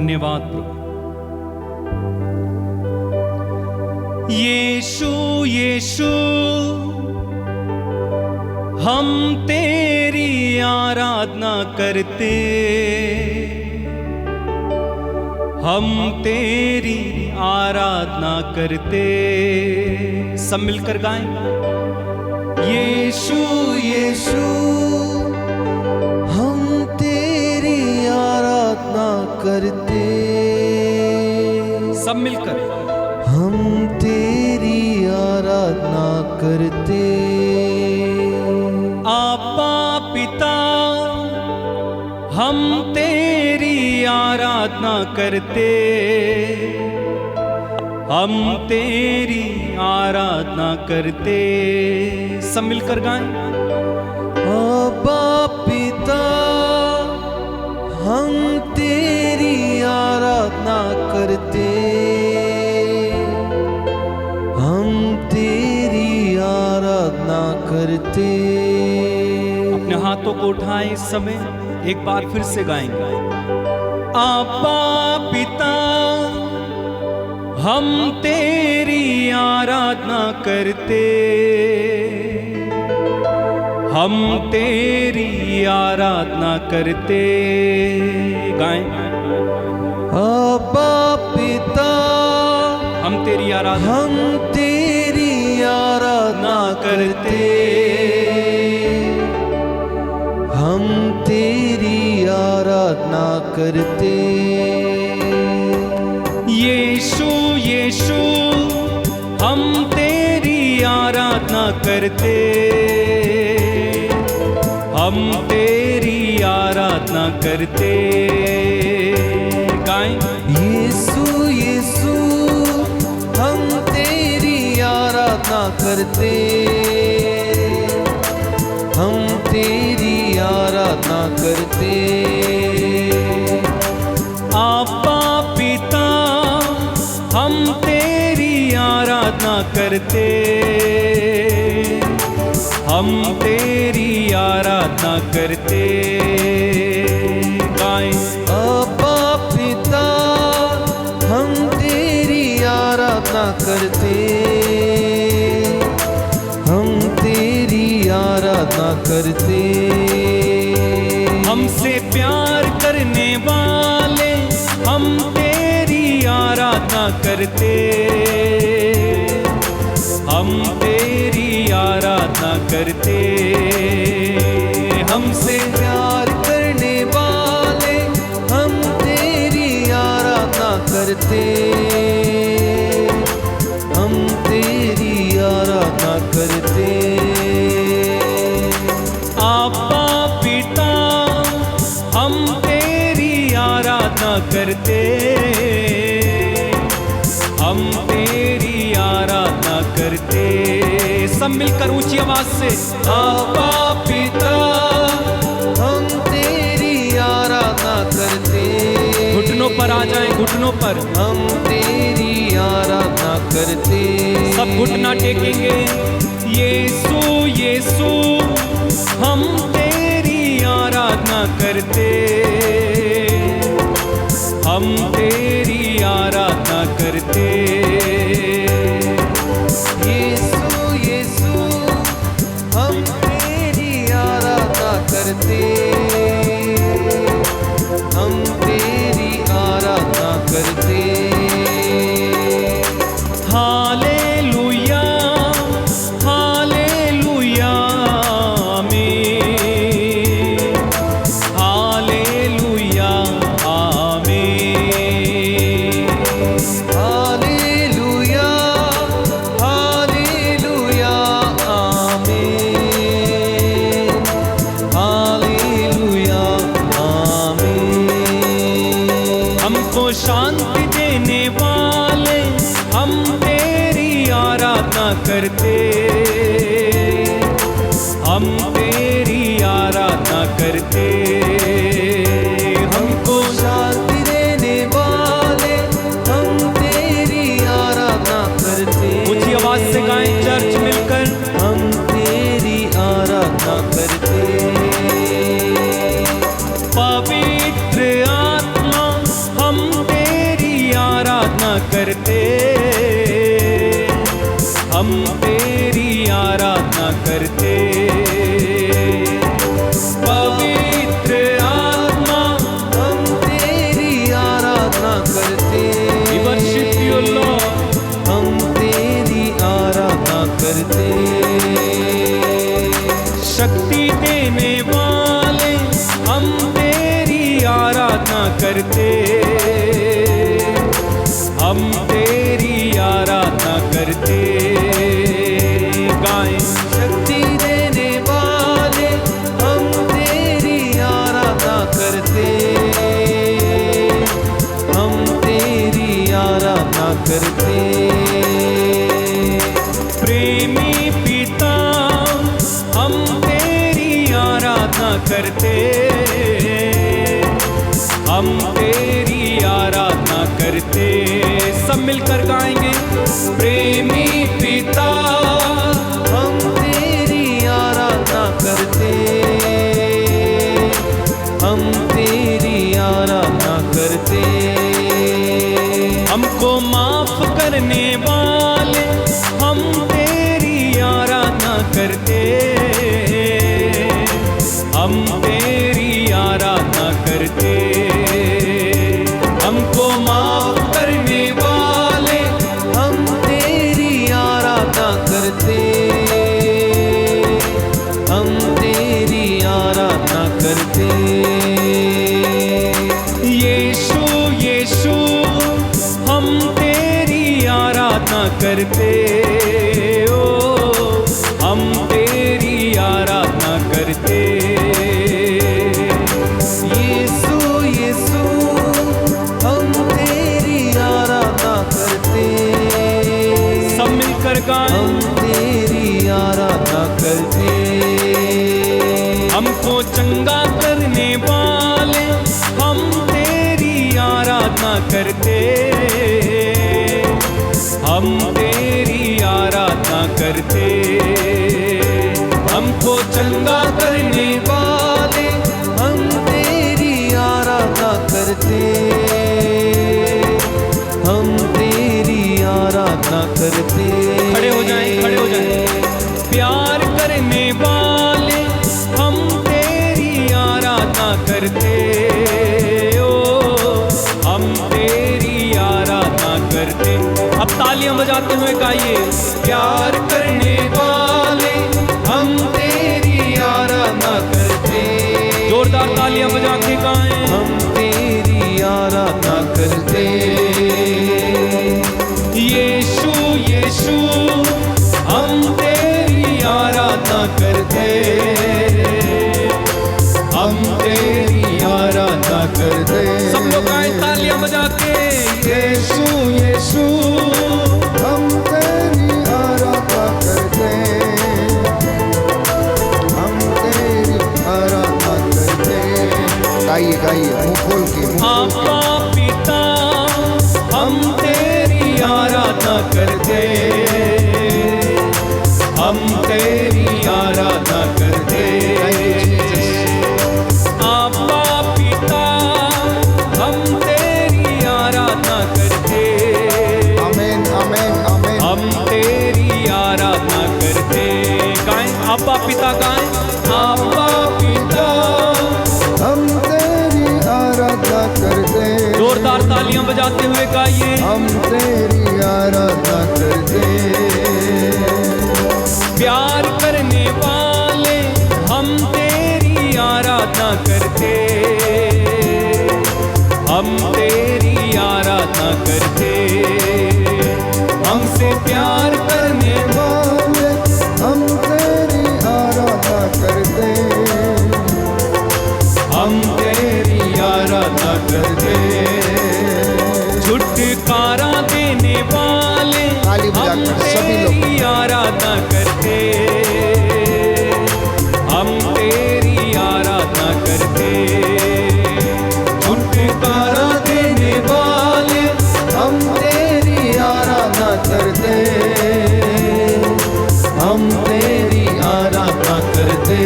धन्यवाद प्रभु। यीशु यीशु हम तेरी आराधना करते, हम तेरी आराधना करते। सब मिलकर गाएं। यीशु यीशु हम तेरी आराधना करते, सब मिलकर हम तेरी आराधना करते। आपा पिता हम तेरी आराधना करते, हम तेरी आराधना करते। सब मिलकर गाएं। आबा पिता हम तेरी आराधना करते, हम तेरी आराधना करते। अपने हाथों को उठाएं इस समय, एक बार फिर से गाएंगे। आपा पिता हम तेरी आराधना करते, हम तेरी आराधना करते। गाएं। आबा पिता हम तेरी आराधना, हम तेरी आराधना करते, हम तेरी आराधना करते। यीशु यीशु हम तेरी आराधना करते, हम तेरी आराधना करते। गाएं। यीशु यीशु हम तेरी आराधना करते, हम तेरी आराधना करते। आपा पिता हम तेरी आराधना करते, हम तेरी आराधना करते। गाएं। आबा पिता हम तेरी आराधना करते, हम तेरी आराधना करते। हमसे प्यार करने वाले हम तेरी आराधना करते, हम तेरी आराधना करते। हमसे प्यार करने वाले हम तेरी आराधना करते, हम तेरी आराधना करते। आपा पिता हम तेरी आराधना करते, हम तेरी आराधना करते। सब मिलकर ऊंची आवाज से। आबा पिता हम तेरी आराधना करते, घुटनों पर आ जाएं, घुटनों पर हम तेरी आराधना करते। सब घुटना टेकेंगे। यीशु यीशु हम तेरी आराधना करते, हम तेरी आराधना करते। यीशु यीशु हम तेरी आराधना करते, हम तेरी आराधना करते। हालेलुया हालेलुया आमीन, हालेलुया आमीन। हालेलुया हालेलुया आमीन, हालेलुया आमीन। हमको शांति देने वाले हम तेरी आराधना करते, हम तेरी आराधना करते। हमको शांति देने वाले हम तेरी आराधना करते, ऊंची आवाज से गाएं चर्च मिलकर। हम तेरी आराधना करते। पवित्र आत्मा हम हम तेरी आराधना करते। पवित्र आत्मा हम तेरी आराधना करते। We worship you, Lord. हम तेरी आराधना करते। शक्ति देने वाले हम तेरी आराधना करते। हम तेरी आराधना करते। गाएं शक्ति देने वाले हम तेरी आराधना करते। हम तेरी आराधना करते। प्रेमी पिता हम तेरी आराधना करते। हम तेरी आराधना करते। सब मिलकर गाएंगे। प्रेमी पिता हम तेरी आराधना करते। हम तेरी आराधना करते। हमको माफ करने वाले हम तेरी आराधना करते। हम तेरी आराधना करते। हमको माफ करने वाले हम तेरी आराधना करते। हम तेरी आराधना करते। यीशु यीशु हम तेरी आराधना करते। ओ हम तेरी आराधना करते। यीशु यीशु हम तेरी आराधना करते। सब मिलकर गाएं। हम तेरी आराधना करते। हमको चंगा करने वाले हम तेरी आराधना करते। हम तेरी आराधना करते। हमको चंगा करने वाले हम तेरी आराधना करते। हम तेरी आराधना करते। खड़े हो जाएं, खड़े हो जाएं। प्यार करने वाले हम तेरी आराधना करते। ओ हम तेरी आराधना करते। अब तालियां बजाते हुए गाइए। प्यार करने वाले हम तेरी आराधना करते। जोरदार तालियां बजा के गाएं। हम तेरी आराधना करते। यीशु यीशु हम तेरी आराधना करते। हम तेरी आराधना करते। सब लोग गाएं तालियां बजा के। यीशु यीशु हम तेरी आराधना करते। हम तेरी आराधना करते। गाइए गाइए मुंह खोल के। आपका पिता हम तेरी आराधना करते। हम तेरी आराधना करते। आपका पिता हम तेरी आराधना करते। आमीन आमीन आमीन। हम तेरी आराधना करते। गाएं आपका पिता गाएं। आपका पिता हम तेरी आराधना करते। जोरदार तालियां बजाते हुए गाइए। हम तेरी आराधना करते। प्यार करने वाले हम तेरी आराधना करते। हम तेरी आराधना करते। हमसे प्यार करने वाले हम तेरी आराधना करते। हम तेरी आराधना करते। छुटकारा देने वाले ताली हम बजाकर सभी लोग। तेरी आराधना करते। हम तेरी आराधना करते। छुटकारा देने वाले हम तेरी आराधना करते। हम तेरी आराधना करते।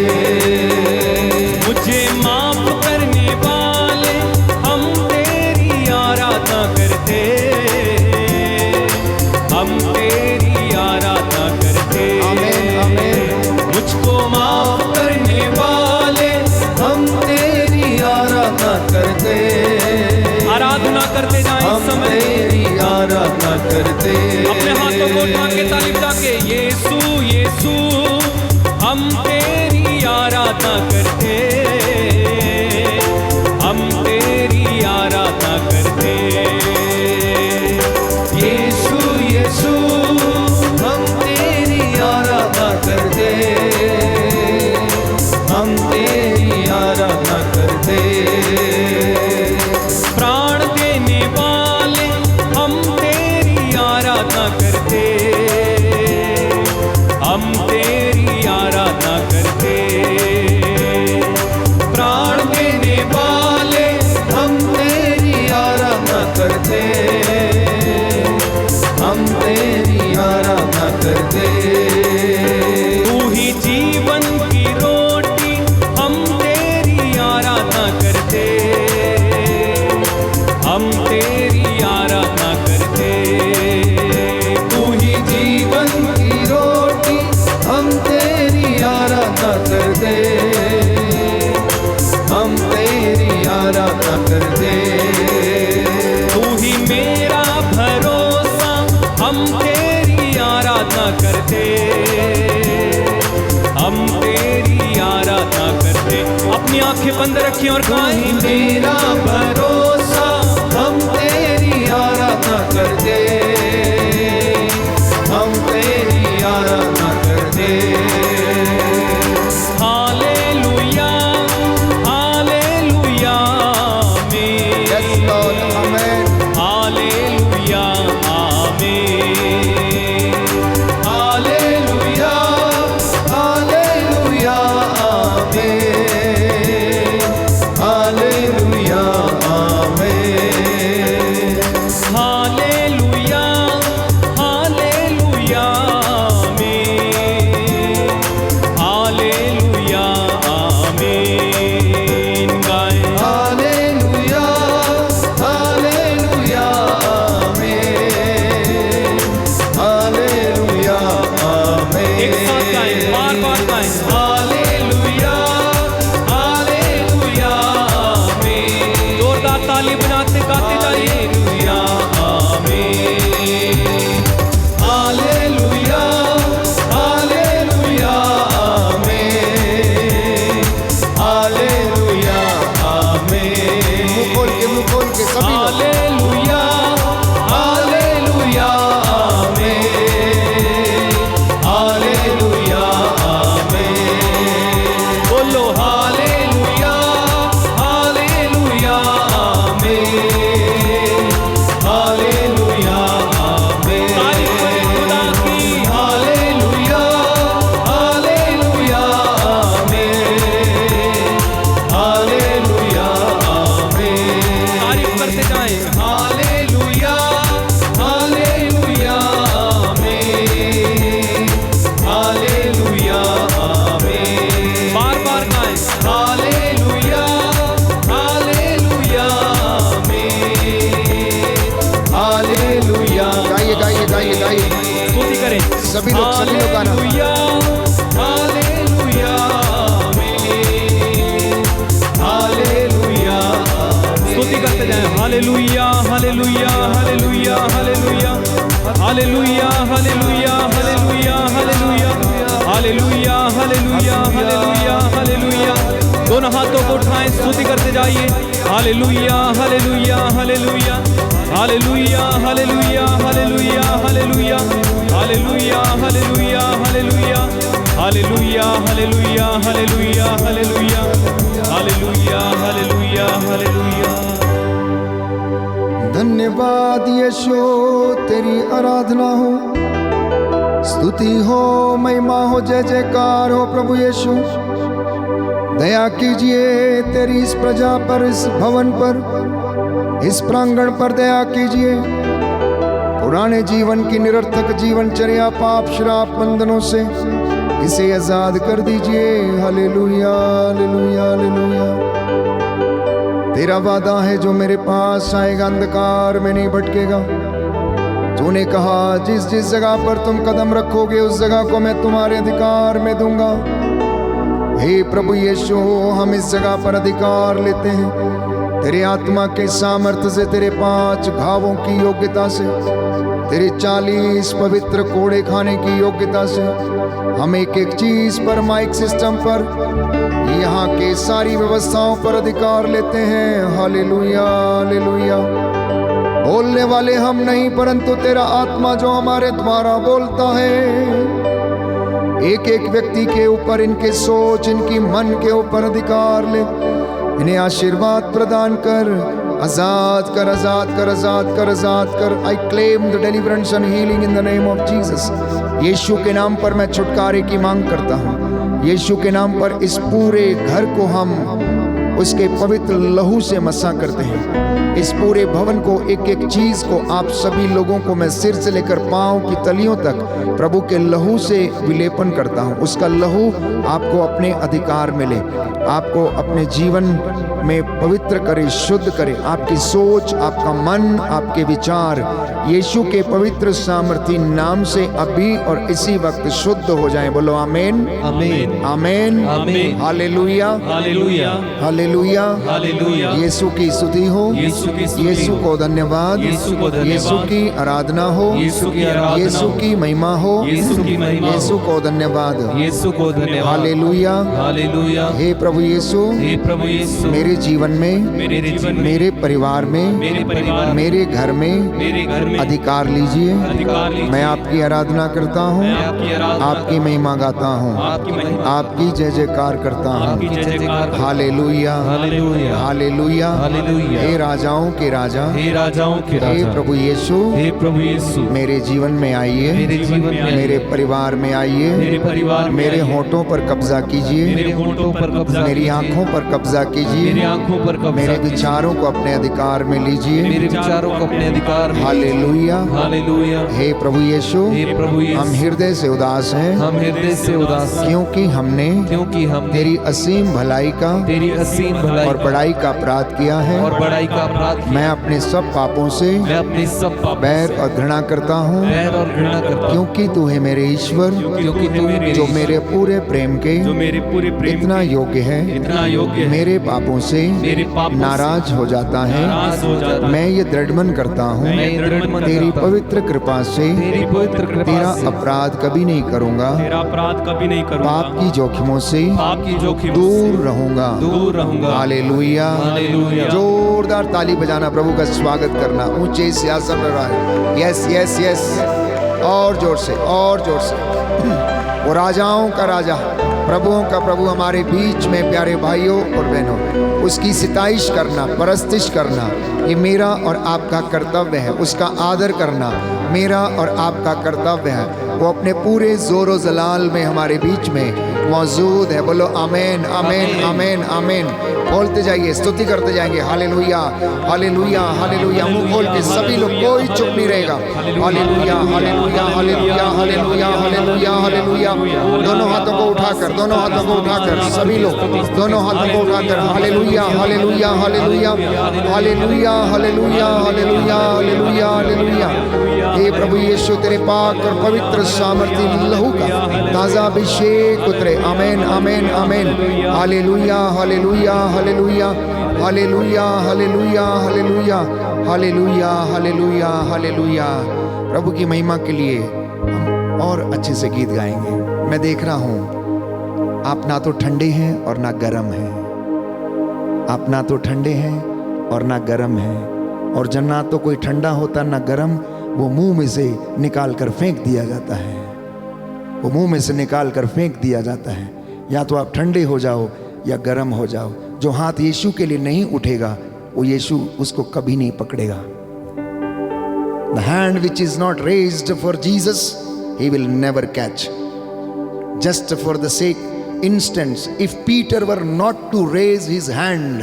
मुझे माफ करने वाले हम तेरी आराधना करते। हम तेरी आराधना हाथों को उठा के ताली बजा के यीशु यीशु हम तेरी आराधना करते, हम तेरी आराधना करते। यीशु यीशु हम तेरी आराधना करते, हम तेरी आराधना करते। प्राण देने वाले हम तेरी आराधना करते, हम तेरी आराधना करते। प्राण देने वाले हम तेरी आराधना करते, हम तेरी आराधना करते। तू ही जीवन की रोटी हम तेरी आराधना करते, हम तेरी आराधना करते। तू ही जीवन की रोटी हम तेरी आराधना करते, हम तेरी आराधना करते। तू ही मेरा भरोसा हम तेरी आराधना करते, हम तेरी आराधना करते। अपनी आंखें बंद रखिए और गाएं। मेरा भरोसा हम तेरी आराधना करते, हम तेरी आराधना करते। Hallelujah hallelujah Yes, Lord, amen. Hallelujah आमीन। हालेलुया हालेलुया आमीन, हालेलुया आमीन। हालेलुया हालेलुया आमीन, हालेलुया आमीन। गाएं हालेलुया हालेलुया आमीन, हालेलुया एक साथ गाएं, आमीन। बार बार गाएं। हालेलुया हालेलुया आमीन, जोरदार ताली बजाते गाते जाइए। हालेलुया आमीन। हालेलुया हालेलुया आमीन, हालेलुया आमीन। मुंह खोल के सभी लोग। हालेलुया हालेलुया आमीन, हालेलुया आमीन। बोलो हालेलुया हालेलुया आमीन, हालेलुया आमीन। तारीफ करें खुदा की। हालेलुया हालेलुया आमीन, हालेलुया आमीन। तारीफ करते जाएं। हालेलुया हालेलुया आमीन, हालेलुया आमीन। बार बार गाएं। हालेलुया हालेलुया आमीन, हालेलुया। गाइए गाइए गाइए गाइए, स्तुति करें। सभी लोग गाना। हालेलुया हालेलुया आमीन, हालेलुया आमीन। स्तुति करते जाएं। हालेलुया हालेलुया हालेलुया हालेलुया हालेलुया हालेलुया हालेलुया हालेलुया हालेलुया हालेलुया हालेलुया हालेलुया। दोनों हाथों को उठाएं, स्तुति करते जाइए। हालेलुया हालेलुया हालेलुया हालेलुया हालेलुया हालेलुया हालेलुया हालेलुया हालेलुया हालेलुया हालेलुया हालेलुया हालेलुया हालेलुया हालेलुया हालेलुया हालेलुया। धन्यवाद यीशु, तेरी आराधना हो, स्तुति हो, महिमा हो, जय जयकार हो प्रभु यीशु। दया कीजिए तेरी इस प्रजा पर, इस भवन पर, इस प्रांगण पर दया कीजिए। पुराने जीवन की निरर्थक जीवनचर्या, पाप श्राप बंधनों से इसे आजाद कर दीजिए। हालेलुया हालेलुया हालेलुया। तेरा वादा है जो मेरे पास आएगा अंधकार में नहीं भटकेगा। तूने कहा जिस जिस जगह पर तुम कदम रखोगे उस जगह को मैं तुम्हारे अधिकार में दूंगा। हे प्रभु यीशु, हम इस जगह पर अधिकार लेते हैं। तेरे आत्मा के सामर्थ्य से, तेरे 5 घावों की योग्यता से, तेरे 40 पवित्र कोड़े खाने की योग्यता से हम एक एक चीज पर, माइक सिस्टम पर, यहाँ के सारी व्यवस्थाओं पर अधिकार लेते हैं। हालेलुया, हालेलुया। बोलने वाले हम नहीं, परंतु तेरा आत्मा जो हमारे द्वारा बोलता है। एक एक व्यक्ति के ऊपर, इनके सोच, इनकी मन के ऊपर अधिकार ले। इन्हें आशीर्वाद प्रदान कर, आजाद कर, आजाद कर, आजाद कर, आजाद कर। I claim the deliverance and healing in the name of Jesus. Yeshu के नाम पर मैं छुटकारे की मांग करता हूँ। यीशु के नाम पर इस पूरे घर को हम उसके पवित्र लहू से मसा करते हैं। इस पूरे भवन को, एक एक चीज को, आप सभी लोगों को मैं सिर से लेकर पांव की तलियों तक प्रभु के लहू से विलेपन करता हूं। उसका लहू आपको अपने अधिकार में ले, आपको अपने जीवन में पवित्र करे, शुद्ध करे। आपकी सोच, आपका मन, आपके विचार यीशु के पवित्र सामर्थी नाम से अभी और इसी वक्त शुद्ध हो जाएं। बोलो आमीन, आमीन, आमीन, आमीन। हालेलुया, हालेलुया, हालेलुया, हालेलुया। यीशु की स्तुति हो, यीशु को धन्यवाद, यीशु की आराधना हो, यीशु की महिमा हो, यीशु को धन्यवाद, यीशु को धन्यवाद। हालेलुया, हालेलुया। हे प्रभु यीशु, हे प्रभु यीशु, मेरे जीवन में, मेरे जीवन में, मेरे परिवार में, मेरे परिवार, मेरे घर में अधिकार लीजिए। अधिकार लीजिए। मैं आपकी आराधना करता हूँ, मैं आपकी आराधना, आपकी महिमा गाता हूँ, आपकी महिमा, आपकी जय जयकार करता आपकी हूँ। जय जयकार। हालेलुया, हालेलुया, हालेलुया, हालेलुया। हे राजाओं के राजा, हे राजाओं के हे राजा, प्रभु यीशु, हे प्रभु यीशु, मेरे जीवन में आइए, मेरे जीवन में आइए, मेरे परिवार में आइए, मेरे परिवार में मेरे आइए, होठों पर कब्जा कीजिए, मेरे होठों पर कब्जा मेरी कीजिए, आंखों पर कब्जा मेरी कीजिए, आंखों पर कब्जा मेरे कीजिए, विचारों को अपने अधिकार में लीजिए। मेरे विचारों को अपने अधिकार में। हालेलुया, हालेलुया। हे प्रभु यीशु, हे प्रभु यीशु, हम हृदय से उदास हैं, हम हृदय से उदास हैं, क्योंकि हमने तेरी असीम भलाई का, तेरी असीम भलाई और बड़ाई का अपराध किया है। और बड़ाई का अपराध किया। मैं अपने सब पापों से मैं अपने सब पापों बैर और घृणा करता हूँ, बैर और घृणा करता हूँ, क्योंकि तू है मेरे ईश्वर, क्योंकि तू मेरे जो मेरे पूरे प्रेम के, जो मेरे पूरे प्रेम इतना योग्य है, इतना योग्य है, मेरे पापों से मेरे पापों से नाराज हो जाता है। नाराज हो जाता है। मैं ये दृढ़मन करता हूँ, मैं ये दृढ़मन तेरी करता हूँ, पवित्र कृपा से तेरी पवित्र कृपा तेरा से अपराध कभी नहीं करूँगा, तेरा अपराध कभी नहीं करूँगा, पाप की जोखिमों से पाप की जोखिम दूर रहूंगा, दूर रहूंगा। Hallelujah, hallelujah. जोरदार ताली बजाना, प्रभु का स्वागत करना। ऊंचे सिंहासन पर रहा। यस यस यस, और जोर से, और जोर से। वो राजाओं का राजा, प्रभुओं का प्रभु हमारे बीच में, प्यारे भाइयों और बहनों, उसकी सिताइश करना, परस्तिश करना, ये मेरा और आपका कर्तव्य है। उसका आदर करना मेरा और आपका कर्तव्य है। वो अपने पूरे जोरो जलाल में हमारे बीच में मौजूद है। बोलो आमीन, आमीन, आमीन, आमीन। बोलते जाइए, स्तुति करते जाएंगे। हालेलुया, हालेलुया, हालेलुया। मुंह खोल के सभी लोग, कोई चुप नहीं रहेगा। हालेलुया, हालेलुया, हालेलुया, हालेलुया, हालेलुया, हालेलुया। दोनों हाथों को उठाकर, दोनों हाथों को उठाकर सभी लोग, दोनों हाथों को उठाकर हालेलुया, हालेलुया, हालेलुया, हालेलुया, हालेलुया, हालेलुया, हालेलुया, हालेलुया। हे प्रभु यीशु, तेरे पाक और पवित्र सामर्थी लहू का ताजा अभिषेक उतरे। आमीन, आमीन, आमीन। हालेलुया, हालेलुया, हालेलुया, हालेलुया, हालेलुया, हालेलुया, हालेलुया, हालेलुया, हालेलुया। प्रभु की महिमा के लिए हम और अच्छे से गीत गाएंगे। मैं देख रहा हूं आप ना तो ठंडे हैं और ना गर्म हैं, आप ना तो ठंडे हैं और ना गर्म हैं, और जब ना तो कोई ठंडा होता ना गर्म, वो मुंह में से निकाल कर फेंक दिया जाता है, वो मुंह में से निकाल कर फेंक दिया जाता है। या तो आप ठंडे हो जाओ या गर्म हो जाओ। जो हाथ यीशु के लिए नहीं उठेगा, वो यीशु उसको कभी नहीं पकड़ेगा। The hand which is not raised for Jesus, he will never catch. Just for the sake, instance, if Peter were not to raise his hand,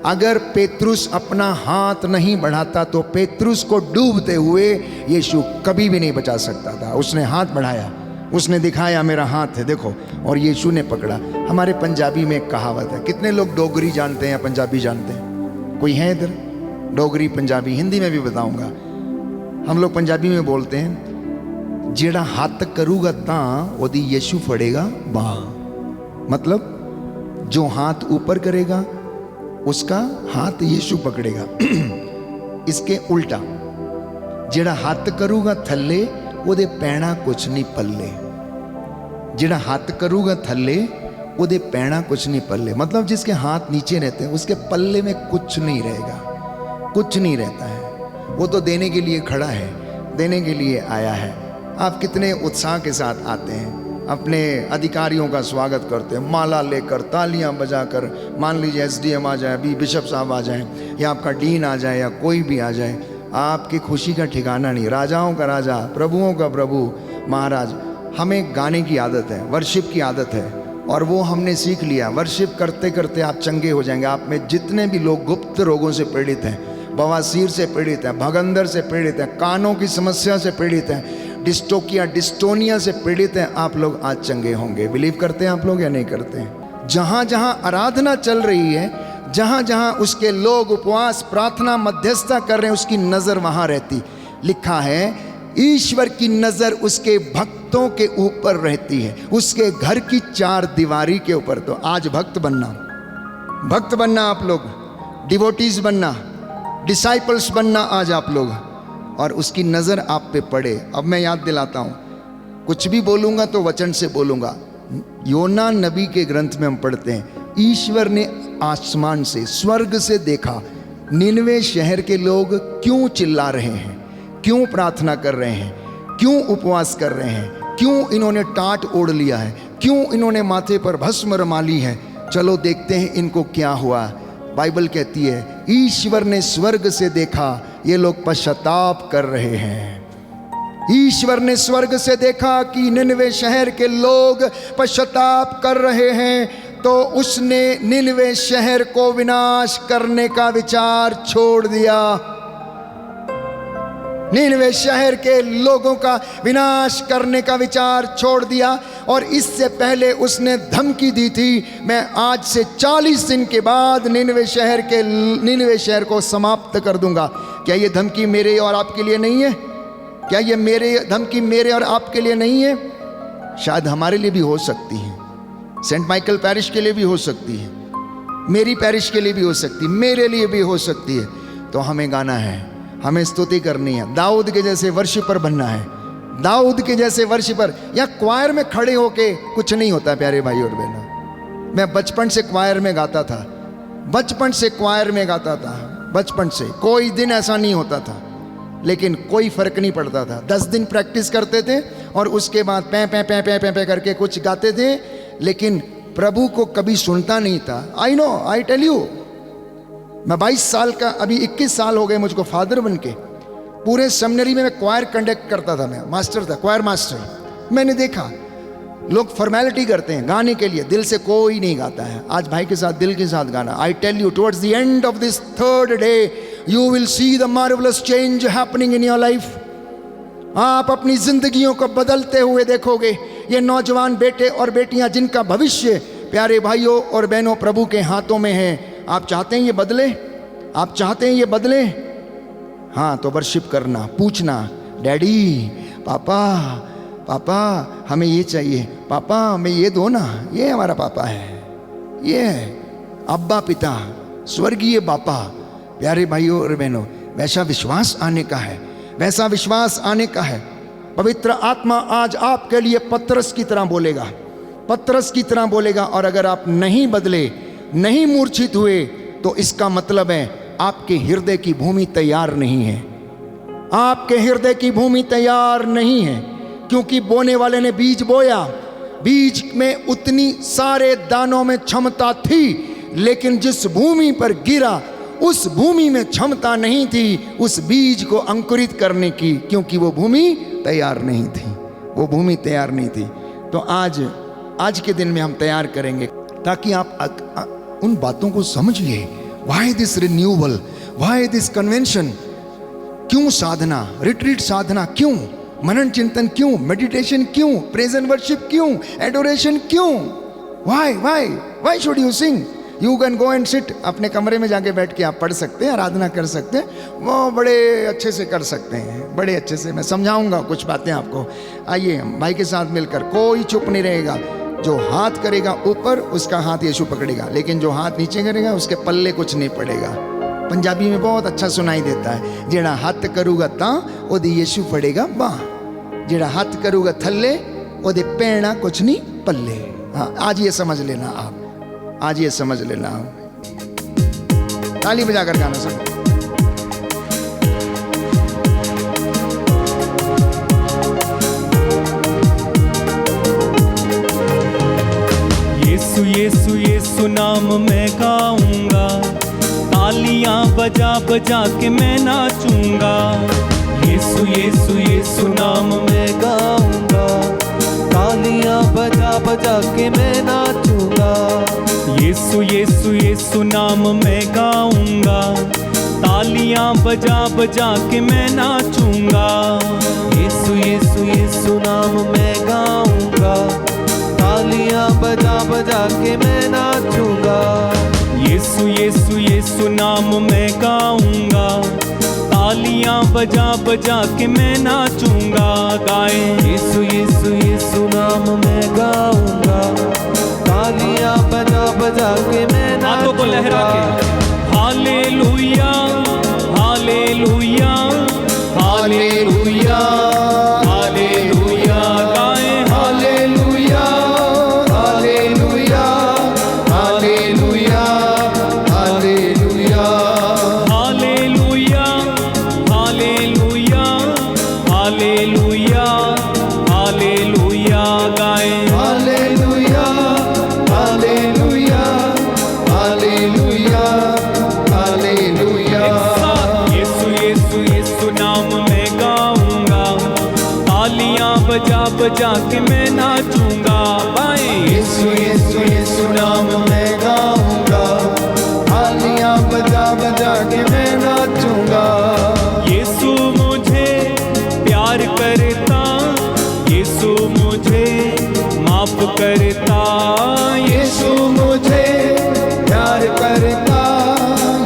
अगर पेत्रुस अपना हाथ नहीं बढ़ाता तो पेत्रुस को डूबते हुए यीशु कभी भी नहीं बचा सकता था। उसने हाथ बढ़ाया, उसने दिखाया मेरा हाथ है देखो, और यीशु ने पकड़ा। हमारे पंजाबी में एक कहावत है, कितने लोग डोगरी जानते हैं, पंजाबी जानते हैं? कोई है इधर? डोगरी, पंजाबी, हिंदी में भी बताऊंगा। हम लोग पंजाबी में बोलते हैं, जेड़ा हाथ करूगा तां ओदी यीशु फड़ेगा बां। मतलब जो हाथ ऊपर करेगा उसका हाथ यीशु पकड़ेगा। इसके उल्टा, जेड़ा हाथ करूगा थल्ले ओदे पैना कुछ नहीं पल्ले। जेड़ा हाथ करूगा थल्ले ओदे पैना कुछ नहीं पल्ले, मतलब जिसके हाथ नीचे रहते हैं उसके पल्ले में कुछ नहीं रहेगा, कुछ नहीं रहता है। वो तो देने के लिए खड़ा है, देने के लिए आया है। आप कितने उत्साह के साथ आते हैं, अपने अधिकारियों का स्वागत करते हैं, माला लेकर, तालियां बजाकर। मान लीजिए एसडीएम आ जाए, अभी बिशप साहब आ जाएं, या आपका डीन आ जाए, या कोई भी आ जाए, आपकी खुशी का ठिकाना नहीं। राजाओं का राजा, प्रभुओं का प्रभु, महाराज। हमें गाने की आदत है, वर्शिप की आदत है, और वो हमने सीख लिया। वर्शिप करते करते आप चंगे हो जाएंगे। आप में जितने भी लोग गुप्त रोगों से पीड़ित हैं, बवासीर से पीड़ित हैं, भगंदर से पीड़ित हैं, कानों की समस्या से पीड़ित हैं, डिस्टोनिया से पीड़ित हैं, आप लोग आज चंगे होंगे। बिलीव करते हैं आप लोग या नहीं करते हैं? जहाँ जहाँ आराधना चल रही है, जहाँ जहाँ उसके लोग उपवास, प्रार्थना, मध्यस्थता कर रहे हैं, उसकी नज़र वहाँ रहती। लिखा है ईश्वर की नज़र उसके भक्तों के ऊपर रहती है, उसके घर की चार दीवारी के ऊपर। तो आज भक्त बनना आप लोग, डिवोटीज बनना, डिसाइपल्स बनना आज आप लोग, और उसकी नज़र आप पे पड़े। अब मैं याद दिलाता हूँ, कुछ भी बोलूँगा तो वचन से बोलूँगा। योना नबी के ग्रंथ में हम पढ़ते हैं, ईश्वर ने आसमान से, स्वर्ग से देखा, निनवे शहर के लोग क्यों चिल्ला रहे हैं, क्यों प्रार्थना कर रहे हैं, क्यों उपवास कर रहे हैं, क्यों इन्होंने टाट ओढ़ लिया है, क्यों इन्होंने माथे पर भस्म रमा ली है। चलो देखते हैं इनको क्या हुआ। बाइबल कहती है ईश्वर ने स्वर्ग से देखा, ये लोग पश्चाताप कर रहे हैं। ईश्वर ने स्वर्ग से देखा कि निनवे शहर के लोग पश्चाताप कर रहे हैं, तो उसने निनवे शहर को विनाश करने का विचार छोड़ दिया। निनवे शहर के लोगों का विनाश करने का विचार छोड़ दिया। और इससे पहले उसने धमकी दी थी, मैं आज से 40 दिन के बाद निनवे शहर को समाप्त कर दूंगा। क्या ये धमकी मेरे और आपके लिए नहीं है? क्या ये धमकी मेरे और आपके लिए नहीं है? शायद हमारे लिए भी हो सकती है, सेंट माइकल पैरिश के लिए भी हो सकती है, मेरी पैरिश के लिए भी हो सकती है, मेरे लिए भी हो सकती है। तो हमें गाना है, हमें स्तुति करनी है, दाऊद के जैसे वर्शिपर बनना है, दाऊद के जैसे वर्शिपर। या क्वायर में खड़े होके कुछ नहीं होता प्यारे भाई और बहनों। मैं बचपन से क्वायर में गाता था, बचपन से क्वायर में गाता था, बचपन से। कोई दिन ऐसा नहीं होता था, लेकिन कोई फर्क नहीं पड़ता था। 10 दिन प्रैक्टिस करते थे और उसके बाद पै पै पै पै पै पै करके कुछ गाते थे, लेकिन प्रभु को कभी सुनता नहीं था। I know, I tell you, मैं 22 साल का, अभी 21 साल हो गए मुझको फादर बन के। पूरे सेमिनरी में मैं क्वायर कंडक्ट करता था, मैं मास्टर था, क्वायर मास्टर। मैंने देखा लोग फॉर्मेलिटी करते हैं गाने के लिए, दिल से कोई नहीं गाता है। आज भाई के साथ दिल के साथ गाना। I tell you, towards the end of this 3rd day you will see the marvellous change happening in your life. आप अपनी जिंदगियों को बदलते हुए देखोगे। ये नौजवान बेटे और बेटियां जिनका भविष्य प्यारे भाइयों और बहनों प्रभु के हाथों में है। आप चाहते हैं ये बदले? आप चाहते हैं ये बदले? हाँ, तो वर्शिप करना, पूछना, डैडी, पापा, पापा हमें ये चाहिए, पापा हमें ये दो ना, ये हमारा पापा है, ये है अब्बा पिता, स्वर्गीय पापा। प्यारे भाइयों और बहनों, वैसा विश्वास आने का है, वैसा विश्वास आने का है। पवित्र आत्मा आज आपके लिए पतरस की तरह बोलेगा, पतरस की तरह बोलेगा। और अगर आप नहीं बदले, नहीं मूर्छित हुए, तो इसका मतलब है आपके हृदय की भूमि तैयार नहीं है, आपके हृदय की भूमि तैयार नहीं है। क्योंकि बोने वाले ने बीज बोया, बीज में उतनी सारे दानों में क्षमता थी, लेकिन जिस भूमि पर गिरा उस भूमि में क्षमता नहीं थी उस बीज को अंकुरित करने की, क्योंकि वो भूमि तैयार नहीं थी, वो भूमि तैयार नहीं थी। तो आज के दिन में हम तैयार करेंगे, ताकि आप उन बातों को समझिए। Why this renewal, why this convention, क्यों साधना, रिट्रीट साधना क्यों, मनन चिंतन क्यों, मेडिटेशन क्यों, प्रेज एंड वर्शिप क्यों, एडोरेशन क्यों? Why should you sing? You can go and sit, अपने कमरे में जाके बैठ के आप पढ़ सकते हैं, आराधना कर सकते हैं, वो बड़े अच्छे से कर सकते हैं, बड़े अच्छे से। मैं समझाऊंगा कुछ बातें आपको। आइए हम भाई के साथ मिलकर, कोई चुप नहीं रहेगा, जो हाथ करेगा ऊपर उसका हाथ यीशु पकड़ेगा, लेकिन जो हाथ नीचे करेगा उसके पल्ले कुछ नहीं पड़ेगा। पंजाबी में बहुत अच्छा सुनाई देता है, जेड़ा हाथ करूगा ता ओदी यीशु पड़ेगा बाह, जेड़ा हाथ करूगा थल्ले ओदे पैना कुछ नहीं पल्ले। हाँ, आज ये समझ लेना आप, आज ये समझ लेना आप। ताली बजाकर गाना सब। यीशु यीशु यीशु नाम मैं गाऊंगा, तालियां बजा बजा के मैं नाचूंगा। यीशु यीशु यीशु नाम मैं गाऊंगा, तालियां बजा बजा के मैं नाचूंगा। यीशु यीशु यीशु नाम मैं गाऊंगा, तालियां बजा बजा के मैं नाचूंगा। यीशु यीशु यीशु नाम मैं गाऊंगा, तालियां बजा बजा के मैं नाचूंगा। यीशु यीशु यीशु नाम मैं गाऊंगा, तालियां बजा बजा के मैं नाचूंगा। गाए यीशु यीशु यीशु नाम मैं गाऊंगा, तालियां बजा बजा के मैं हाथों को लहरा नाचूंगा। के हालेलुया हालेलुया हालेलुया हालेलुया। गाए हालेलुया हालेलुया हालेलुया हालेलुया हालेलुया हालेलुया हालेलुया हालेलुया। गाए हालेलुया हालेलुया हालेलुया हालेलुया। यीशु यीशु यीशु नाम मैं गाऊंगा, तालियां बजा बजा के मैं नाचूंगा। बाएं यीशु यीशु यीशु नाम मैं गाऊंगा, तालियां बजा बजा के मैं नाचूंगा। यीशु मुझे प्यार करता, यीशु मुझे माफ करता। यीशु मुझे प्यार करता,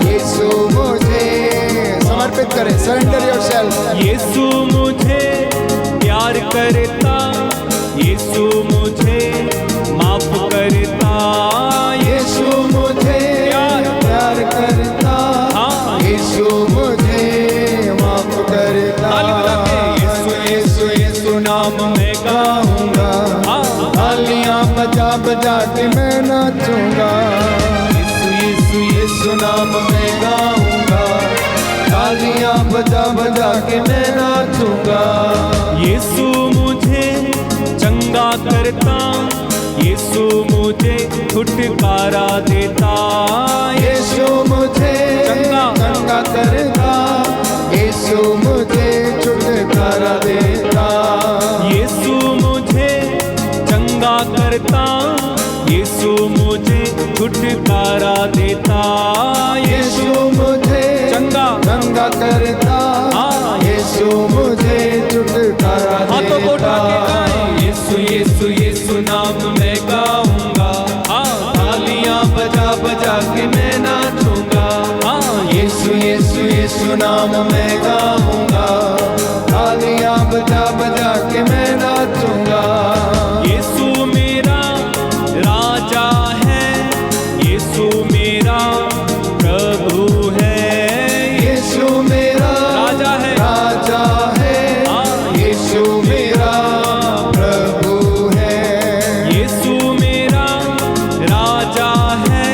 यीशु मुझे समर्पित करें, सरेंडर योरसेल्फ। यीशु मुझे प्यार करता, यीशु मुझे माफ करता। यीशु मुझे प्यार करता, हाँ। यीशु मुझे माफ करता। ताली बजा के यीशु यीशु यीशु नाम मैं गाऊंगा। हाँ। तालियां बजा बजा के मैं नाचूंगा। यीशु यीशु यीशु नाम मैं गाऊंगा, तालियां बजा बजा के मैं नाचूंगा। यीशु मुझे चंगा करता, यीशु मुझे छुटकारा देता। यीशु मुझे चंगा करता, यीशु मुझे छुटकारा देता। यीशु मुझे चंगा करता, यीशु मुझे छुटकारा देता। यीशु मुझे चंगा करता, हाँ। यीशु मुझे छुटकारा हाथों को उठा के देता। गाएं। यीशु यीशु यीशु नाम मैं गाऊंगा, हाँ। तालियां बजा बजा के मैं नाचूंगा। हाँ। यीशु यीशु यीशु नाम मैं गाऊंगा, तालियां बजा बजा के मैं नाचूंगा। यीशु मेरा राजा है, यीशु मेरा प्रभु है। यीशु मेरा राजा है, राजा है, हाँ। यीशु मेरा प्रभु है। यीशु मेरा राजा है,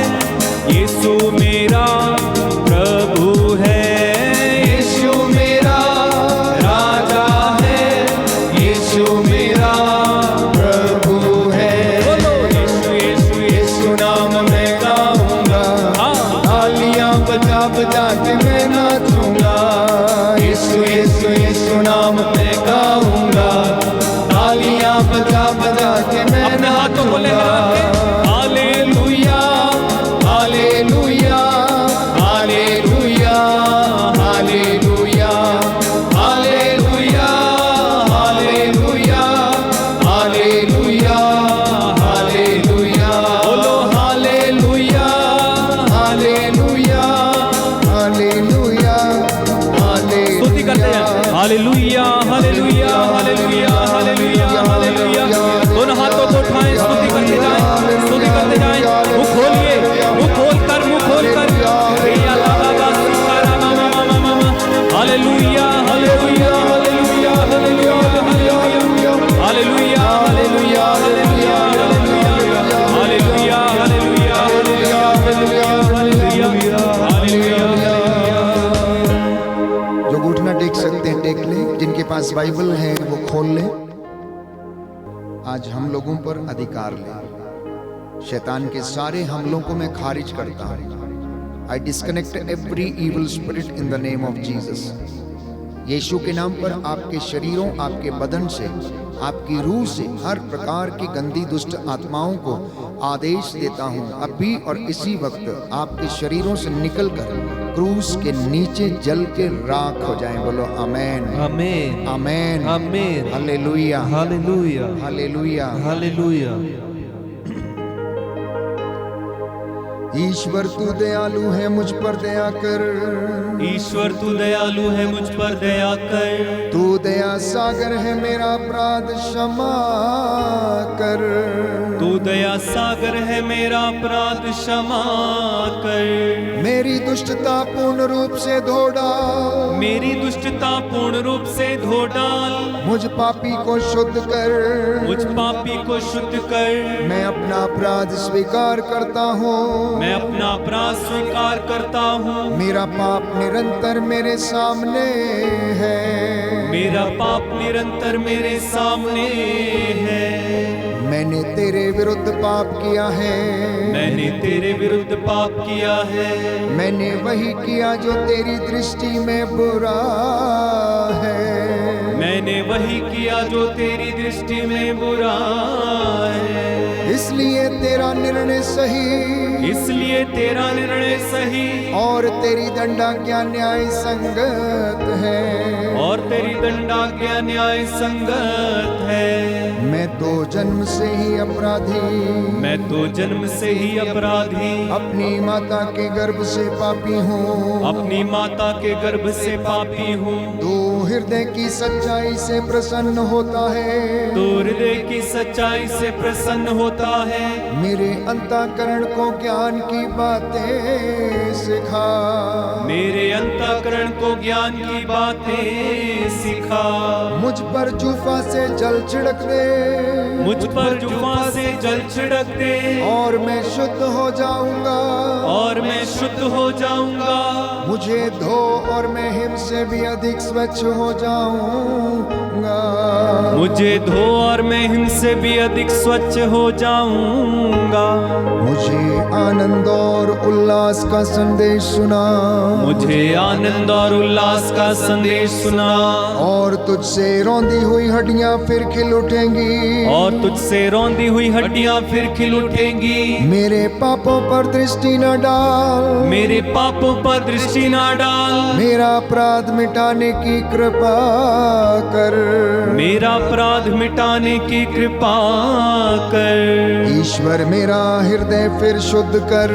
यीशु मेरा प्रभु है। यीशु मेरा राजा है, यीशु मेरा प्रभु है। बोलो यीशु यीशु यीशु नाम मैं गाऊंगा, हाँ। तालियां बजा बजा के मैं नाचूंगा। यीशु यीशु यीशु नाम मैं गाऊंगा, तालियां बजा बजा के मैं अपने हाथों को लहरा के नाचूंगा। हालेलुया हालेलुया हालेलुया हालेलुया हालेलुया हालेलुया हालेलुया हालेलुया। बोलो हालेलुया हालेलुया हालेलुया हालेलुया। स्तुति करते हैं। हालेलुया हालेलुया हालेलुया हालेलुया हालेलुया। दोनों हाथों को उठाएं, स्तुति करते पास बाइबल है वो खोल ले। आज हम लोगों पर अधिकार ले। शैतान के सारे हमलों को मैं खारिज करता हूं। I disconnect every evil spirit in the name of Jesus. Yeshu के नाम पर आपके शरीरों, आपके बदन से, आपकी रूह से हर प्रकार की गंदी दुष्ट आत्माओं को आदेश देता हूं, अभी और इसी वक्त आपके शरीरों से निकलकर क्रूस के नीचे जल के राख हो जाएं। बोलो आमेन, आमेन, आमेन, आमेन, हालेलुया, हालेलुया, हालेलुया, हालेलुया। ईश्वर तू दयालु है, मुझ पर दया कर। ईश्वर तू दयालु है, मुझ पर दया कर। तू दया सागर है, मेरा अपराध क्षमा कर। तू दया सागर है, मेरा अपराध क्षमा कर। मेरी दुष्टता पूर्ण रूप से धो डाल। मेरी दुष्टता पूर्ण रूप से धो डाल। मुझ पापी को शुद्ध कर। मुझ पापी को शुद्ध कर। मैं अपना अपराध स्वीकार करता हूँ। मैं अपना अपराध स्वीकार करता हूँ। मेरा पाप निरंतर मेरे सामने है। मेरा पाप निरंतर मेरे सामने है। मैंने तेरे विरुद्ध पाप किया है। मैंने तेरे विरुद्ध पाप किया है। मैंने वही किया जो तेरी दृष्टि में बुरा है। मैंने वही किया जो तेरी दृष्टि में बुरा है। इसलिए तेरा निर्णय सही। इसलिए तेरा निर्णय सही। और तेरी दंडाज्ञा न्याय संगत है। और तेरी दंडाज्ञा न्याय संगत है। मैं तो जन्म से ही अपराधी। मैं तो जन्म से ही अपराधी। अपनी माता के गर्भ से पापी हूँ। अपनी माता के गर्भ से पापी हूँ। तू हृदय की सच्चाई से प्रसन्न होता है। तू हृदय की सच्चाई से प्रसन्न होता है। मेरे अंतःकरण को ज्ञान की बातें सिखा। मेरे अंतःकरण को ज्ञान की बातें सिखा। मुझ पर जूफा से जल छिड़क दे। मुझ पर जुफा से जल छिड़क दे। और मैं शुद्ध हो जाऊंगा। और मैं शुद्ध हो जाऊंगा। मुझे धो और मैं हिम से भी अधिक स्वच्छ हो जाऊंगा। मुझे धो और मैं हिम से भी अधिक स्वच्छ हो जाऊंगा। मुझे आनंद और उल्लास का संदेश सुना। मुझे आनंद और उल्लास का संदेश सुना। और तुझसे रौंदी हुई हड्डियां फिर खिल उठेंगी। और तुझसे रौंदी हुई हड्डियां फिर खिल उठेंगी। मेरे पापों पर दृष्टि न डाल। मेरे पापों पर दृष्टि न डाल। मेरा अपराध मिटाने की कृपा कर। मेरा अपराध मिटाने की कृपा कर। ईश्वर मेरा हृदय फिर शुद्ध कर।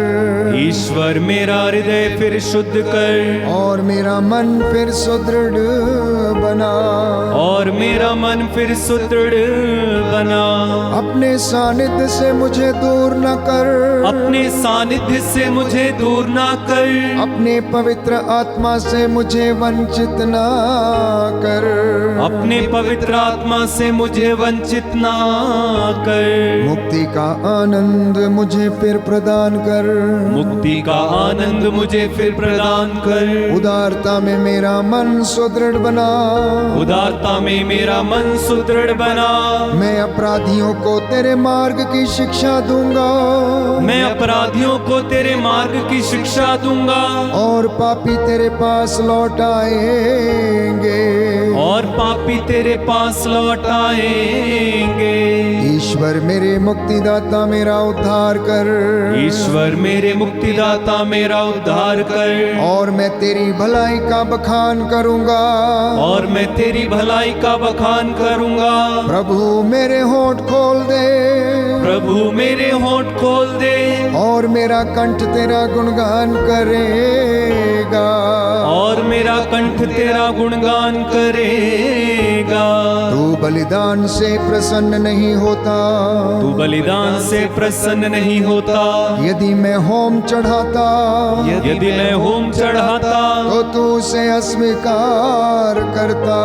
ईश्वर मेरा हृदय फिर शुद्ध कर। और मेरा मन फिर सुदृढ़ बना। और मेरा मन फिर सुदृढ़ बना। अपने सानिध्य से मुझे दूर न कर। अपने सानिध्य से मुझे दूर ना कर। अपने पवित्र आत्मा से मुझे वंचित ना कर। अपने पवित्र आत्मा से मुझे वंचित ना कर। मुक्ति का आनंद मुझे फिर प्रदान कर। मुक्ति का आनंद मुझे फिर प्रदान कर। उदारता में मेरा मन सुदृढ़ बना। उदारता में मेरा मन सुदृढ़ बना। मैं अपराधियों को तेरे मार्ग की शिक्षा दूंगा। मैं अपराधियों को तेरे मार्ग की शिक्षा दूंगा। और पापी तेरे पास लौट आएंगे। और पापी तेरे पास लौट आएंगे। ईश्वर मेरे मुक्तिदाता मेरा उद्धार कर। ईश्वर मेरे मुक्तिदाता मेरा उद्धार कर। और मैं तेरी भलाई का बखान करूंगा। और मैं तेरी भलाई का बखान करूंगा। प्रभु मेरे होंठ खोल दे। प्रभु मेरे होंठ खोल दे। और मेरा कंठ तेरा गुणगान करेगा। और मेरा कंठ तेरा गुणगान करेगा। तू बलिदान से प्रसन्न नहीं होता। तू बलिदान से प्रसन्न नहीं होता। यदि मैं होम चढ़ाता यदि मैं होम चढ़ाता तो तू उसे अस्वीकार करता।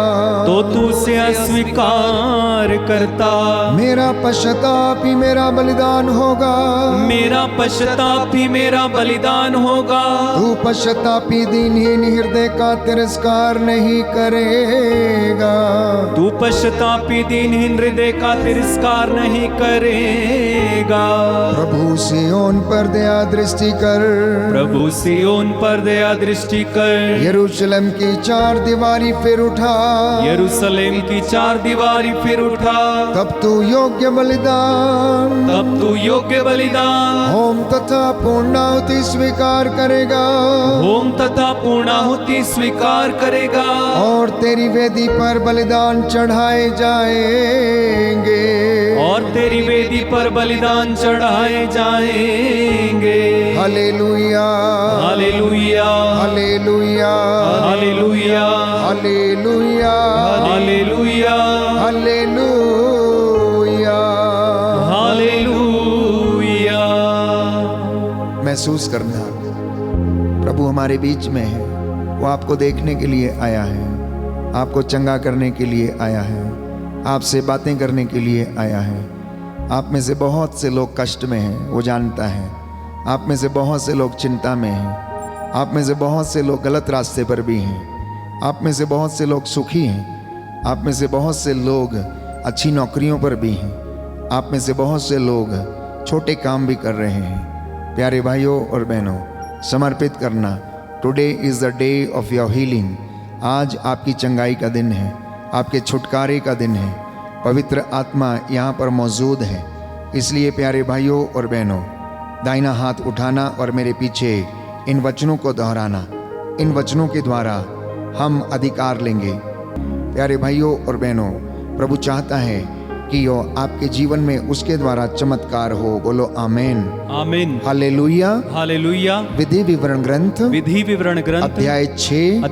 तो तू उसे अस्वीकार करता। मेरा पश्चाताप ही मेरा बलिदान होगा। मेरा पश्चाताप ही मेरा बलिदान होगा। तू पश्चातापी दीनहीन हृदय का तिरस्कार नहीं करेगा। तू पश्चातापी दीनहीन हृदय का तिरस्कार नहीं करेगा। प्रभु सिय्योन पर दया दृष्टि कर। प्रभु सिय्योन पर दया दृष्टि कर। यरूशलेम की चार दीवारी फिर उठा। यरूशलेम की चार दीवारी फिर उठा। तब तू योग्य बलिदान तब तू योग्य बलिदान होम तथा पूर्णाहुति स्वीकार करेगा। होम तथा पूर्णाहुति स्वीकार करेगा। और तेरी वेदी पर बलिदान चढ़ाए जाएंगे। और तेरी वेदी पर बलिदान चढ़ाए जाएंगे। हालेलुया हालेलुया हालेलुया हालेलुया हालेलुया हालेलुया हालेलुया। हालेलुया। महसूस करना प्रभु हमारे बीच में है। वो आपको देखने के लिए आया है, आपको चंगा करने के लिए आया है, आपसे बातें करने के लिए आया है। आप में से बहुत से लोग कष्ट में हैं, वो जानता है। आप में से बहुत से लोग चिंता में हैं। आप में से बहुत से लोग गलत रास्ते पर भी हैं। आप में से बहुत से लोग सुखी हैं। आप में से बहुत से लोग अच्छी नौकरियों पर भी हैं। आप में से बहुत से लोग छोटे काम भी कर रहे हैं। प्यारे भाइयों और बहनों, समर्पित करना। Today is the day of your healing. आज आपकी चंगाई का दिन है, आपके छुटकारे का दिन है। पवित्र आत्मा यहाँ पर मौजूद है। इसलिए प्यारे भाइयों और बहनों, दाहिना हाथ उठाना और मेरे पीछे इन वचनों को दोहराना। इन वचनों के द्वारा हम अधिकार लेंगे। प्यारे भाइयों और बहनों, प्रभु चाहता है कि यो आपके जीवन में उसके द्वारा चमत्कार हो। बोलो आमीन आमीन। हालेलुया हालेलुया। विधि विवरण ग्रंथ विधि विवरण ग्रंथ अध्याय 6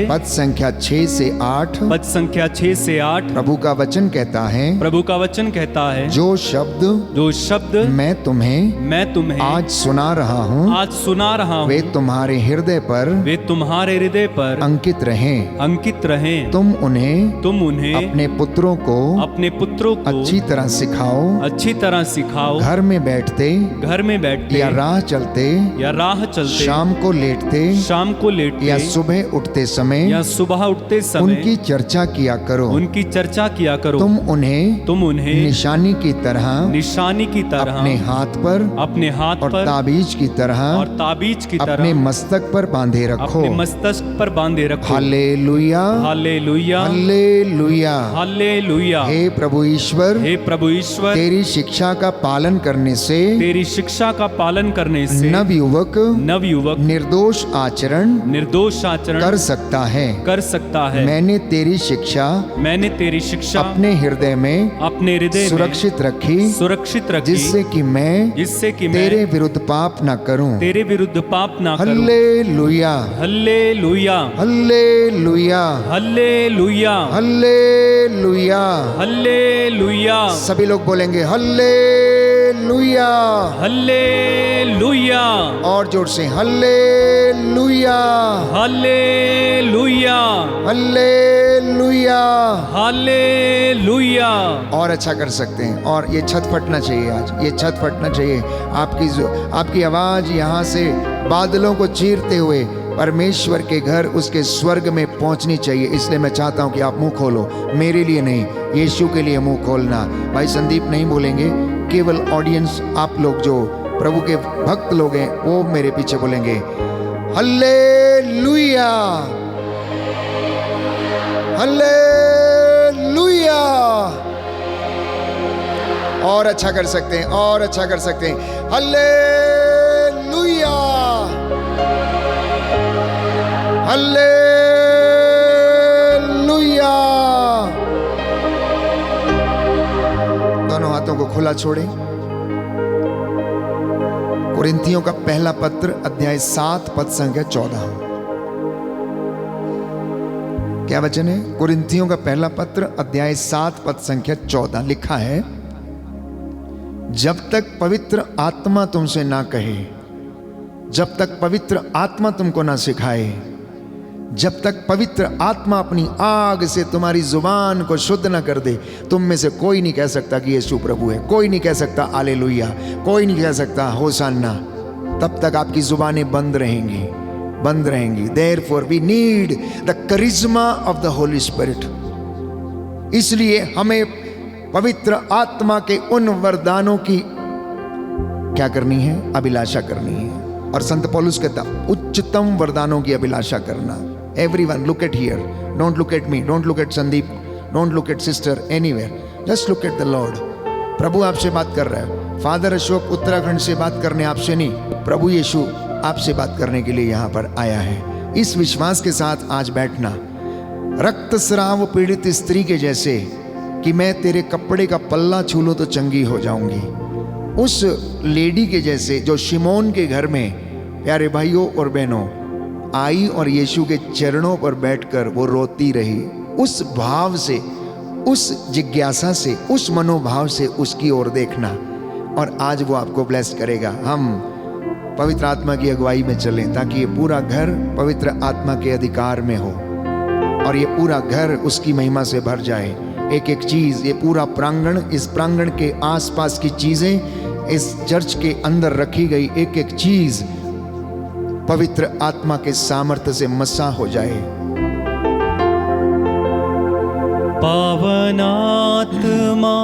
पद संख्या 6 से 8। पद संख्या 6 से 8। प्रभु का वचन कहता है, प्रभु का वचन कहता है, जो शब्द मैं तुम्हें आज सुना रहा हूँ, आज सुना रहा हूँ, वे तुम्हारे हृदय पर अंकित रहें। तुम उन्हें अपने पुत्रों को अच्छी तरह सिखाओ। घर में बैठते या राह चलते शाम को लेटते या सुबह उठते समय उनकी चर्चा किया करो। तुम उन्हें निशानी की तरह अपने हाथ पर और ताबीज की तरह अपने मस्तक पर बांधे रखो। हालेलुया हालेलुया हालेलुया। हालेलुया। हे प्रभु ईश्वर, तेरी शिक्षा का पालन करने से नवयुवक निर्दोष आचरण कर सकता है। मैंने तेरी शिक्षा अपने हृदय में सुरक्षित रखी, जिससे कि मैं तेरे विरुद्ध पाप न करूं। हालेलुया हालेलुया हालेलुया हालेलुया हालेलुया हालेलुया। सभी लोग बोलेंगे हालेलुया हालेलुया। और जोर से हालेलुया हालेलुया हालेलुया हालेलुया। और अच्छा कर सकते हैं। और ये छत फटना चाहिए, आज ये छत फटना चाहिए। आपकी आवाज यहाँ से बादलों को चीरते हुए परमेश्वर के घर, उसके स्वर्ग में पहुंचनी चाहिए। इसलिए मैं चाहता हूं कि आप मुंह खोलो, मेरे लिए नहीं, यीशु के लिए मुंह खोलना। भाई संदीप नहीं बोलेंगे, केवल ऑडियंस, आप लोग जो प्रभु के भक्त लोग हैं वो मेरे पीछे बोलेंगे हालेलुया हालेलुया। और अच्छा कर सकते हैं, और अच्छा कर सकते हैं। हालेलुया हालेलुया। दोनों हाथों को खुला छोड़ें। कुरिन्थियों का पहला पत्र अध्याय 7 पद संख्या 14। क्या वचन है? कुरिन्थियों का पहला पत्र अध्याय 7 पद संख्या 14 लिखा है, जब तक पवित्र आत्मा तुमसे ना कहे, जब तक पवित्र आत्मा तुमको ना सिखाए, जब तक पवित्र आत्मा अपनी आग से तुम्हारी जुबान को शुद्ध ना कर दे, तुम में से कोई नहीं कह सकता कि यीशु प्रभु है, कोई नहीं कह सकता हालेलुया, कोई नहीं कह सकता होशाना। तब तक आपकी जुबानें बंद रहेंगी, बंद रहेंगी। Therefore we need the charisma of the Holy Spirit। इसलिए हमें पवित्र आत्मा के उन वरदानों की क्या करनी है? अभिलाषा करनी है। और संत पौलुस कहता उच्चतम वरदानों की अभिलाषा करना। Everyone look at here, don't look at me, don't look at Sandeep, don't look at sister anywhere, just look at the Lord। प्रभु आपसे बात कर रहा है। फादर अशोक उत्तराखंड से बात करने आपसे नहीं, प्रभु यीशु आपसे बात करने के लिए यहाँ पर आया है। इस विश्वास के साथ आज बैठना, रक्तस्राव पीड़ित स्त्री के जैसे कि मैं तेरे कपड़े का पल्ला छू लूं तो चंगी हो जाऊंगी, उस लेडी के जैसे जो शिमोन के घर में प्यारे भाइयों और बहनों आई और यीशु के चरणों पर बैठकर वो रोती रही। उस भाव से, उस जिज्ञासा से, उस मनोभाव से उसकी ओर देखना, और आज वो आपको ब्लेस करेगा। हम पवित्र आत्मा की अगुवाई में चलें ताकि ये पूरा घर पवित्र आत्मा के अधिकार में हो और ये पूरा घर उसकी महिमा से भर जाए। एक एक चीज़, ये पूरा प्रांगण, इस प्रांगण के आसपास की चीज़ें, इस चर्च के अंदर रखी गई एक एक चीज़ पवित्र आत्मा के सामर्थ्य से मसा हो जाए। पावन आत्मा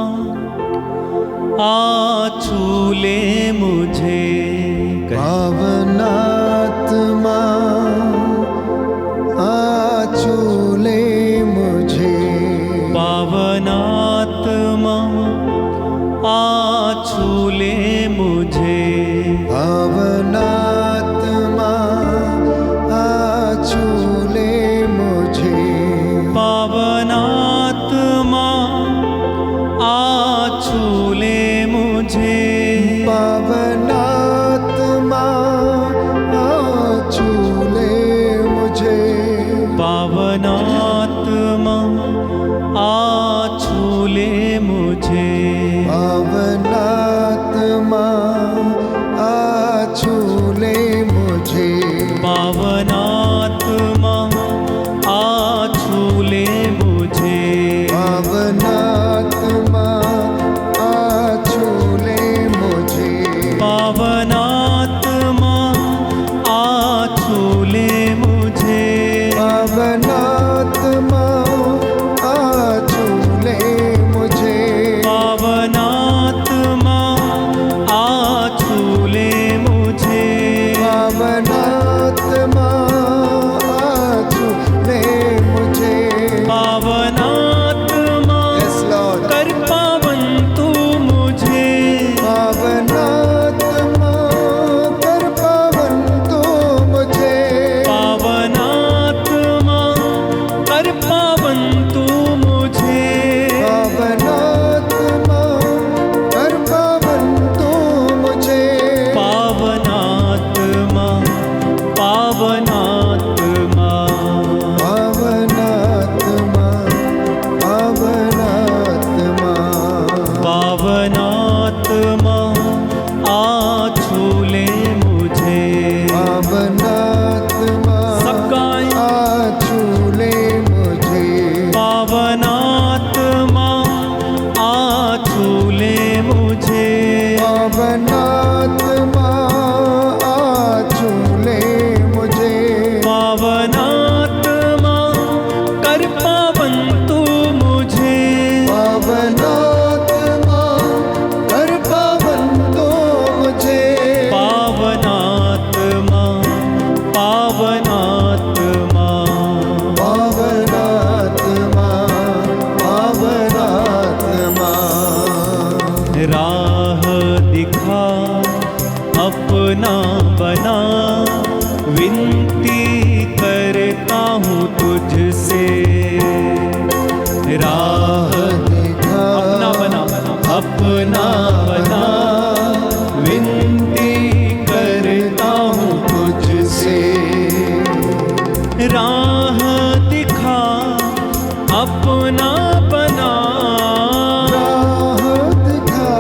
आ छू ले मुझे, पावन आत्मा आ छू ले मुझे, पावन आत्मा आ छू ले मुझे, पावन आत्मा आ छू ले मुझे, पावन आत्मा आ छू ले मुझे, पावन आत्मा आ छू ले मुझे, पावन आत्मा आ छू ले मुझे, पावन आत्मा आ छू ले मुझे, पावन आत्मा आ छू ले मुझे, पावन आत्मा आ छू ले मुझे, पावन आत्मा आ छू ले मुझे, पावन आत्मा आ छू ले मुझे, पावन आत्मा आ छू ले मुझे, पावन आत्मा आ छू ले मुझे, पावन आत्मा Yes, Lord। कर पावन तू मुझे, पावन आत्मा कर पावन तू मुझे, पावन आत्मा कर पावन तू मुझे, पावन आत्मा कर पावन तू मुझे, पावन आत्मा, पावन आत्मा, पावन आत्मा, पावन आत्मा, पावन आत्मा आ छू ले मुझे। पावन आत्मा सब गाएं। आ छू ले मुझे, पावन आत्मा आ छू ले मुझे, पावन आत्मा आ छू ले मुझे, पावन आत्मा कर पावन तू मुझे, पावन आत्मा कर पावन तू मुझे, पावन आत्मा, पावन आत्मा, पावन आत्मा, पावन आत्मा, राह दिखा अपना बना, विनती करता हूँ तुझसे, राह दिखा अपना बना, अपना बना, विनती करता हूँ तुझसे, राह दिखा अपना बना, राह दिखा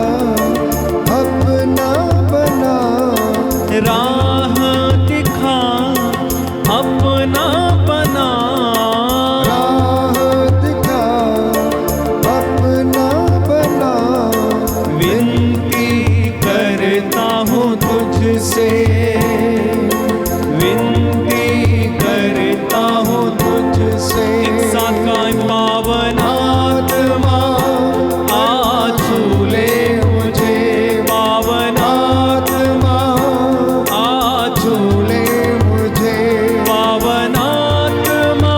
करता हूँ तुझसे, विनती करता हूँ तुझसे। एक साथ गाएं, पावन आत्मा आ छू ले मुझे, पावन आत्मा आ छू ले मुझे, पावन आत्मा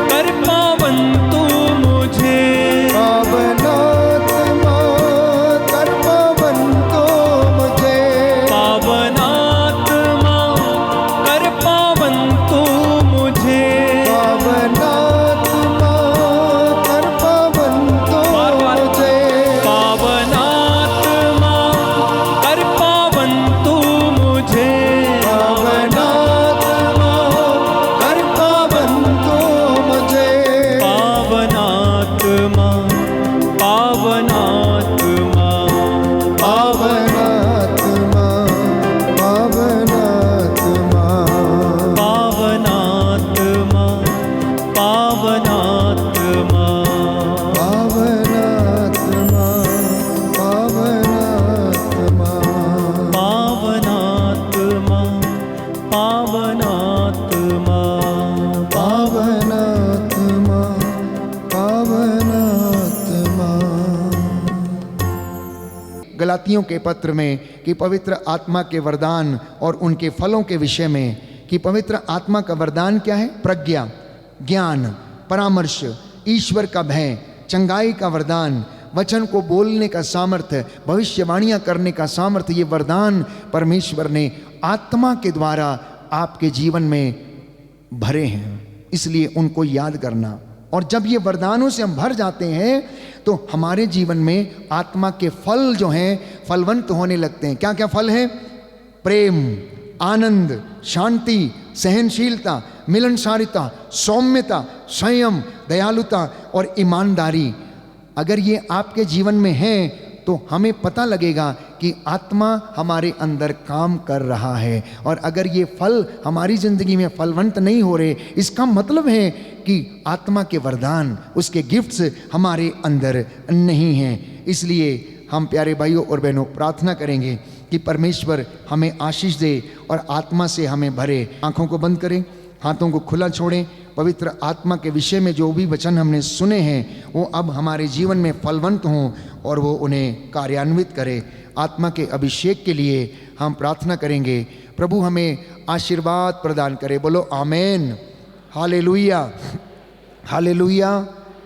कर पावन तू मुझे, पावन आत्मा कर पावन तो मुझे, पावन आत्मा कर पावन तू मुझे, पावन आत्मा कर पावन तो मुझे, पावन आत्मा कर पावन तू मुझे, पावन आत्मा कर पावन तो मुझे, पावन आत्मा, पावन आत्मा, पावन आत्मा, पावन आत्मा, पावन आत्मा, पावन आत्मा, पावन आत्मा, पावन आत्मा, पावन आत्मा, पावन आत्मा, पावन आत्मा, पावन आत्मा। गलातियों के पत्र में कि पवित्र आत्मा के वरदान और उनके फलों के विषय में कि पवित्र आत्मा का वरदान क्या है? प्रज्ञा, ज्ञान, परामर्श, ईश्वर का भय, चंगाई का वरदान, वचन को बोलने का सामर्थ्य, भविष्यवाणियां करने का सामर्थ्य। ये वरदान परमेश्वर ने आत्मा के द्वारा आपके जीवन में भरे हैं, इसलिए उनको याद करना। और जब ये वरदानों से हम भर जाते हैं तो हमारे जीवन में आत्मा के फल जो हैं फलवंत होने लगते हैं। क्या क्या फल हैं? प्रेम, आनंद, शांति, सहनशीलता, मिलनसारिता, सौम्यता, संयम, दयालुता और ईमानदारी। अगर ये आपके जीवन में है तो हमें पता लगेगा कि आत्मा हमारे अंदर काम कर रहा है। और अगर ये फल हमारी ज़िंदगी में फलवंत नहीं हो रहे, इसका मतलब है कि आत्मा के वरदान, उसके गिफ्ट्स हमारे अंदर नहीं हैं। इसलिए हम प्यारे भाइयों और बहनों प्रार्थना करेंगे कि परमेश्वर हमें आशीष दे और आत्मा से हमें भरे। आंखों को बंद करें, हाथों को खुला छोड़ें। पवित्र आत्मा के विषय में जो भी वचन हमने सुने हैं वो अब हमारे जीवन में फलवंत हों और वो उन्हें कार्यान्वित करे। आत्मा के अभिषेक के लिए हम प्रार्थना करेंगे। प्रभु हमें आशीर्वाद प्रदान करे। बोलो आमेन, हालेलुया, हालेलुया।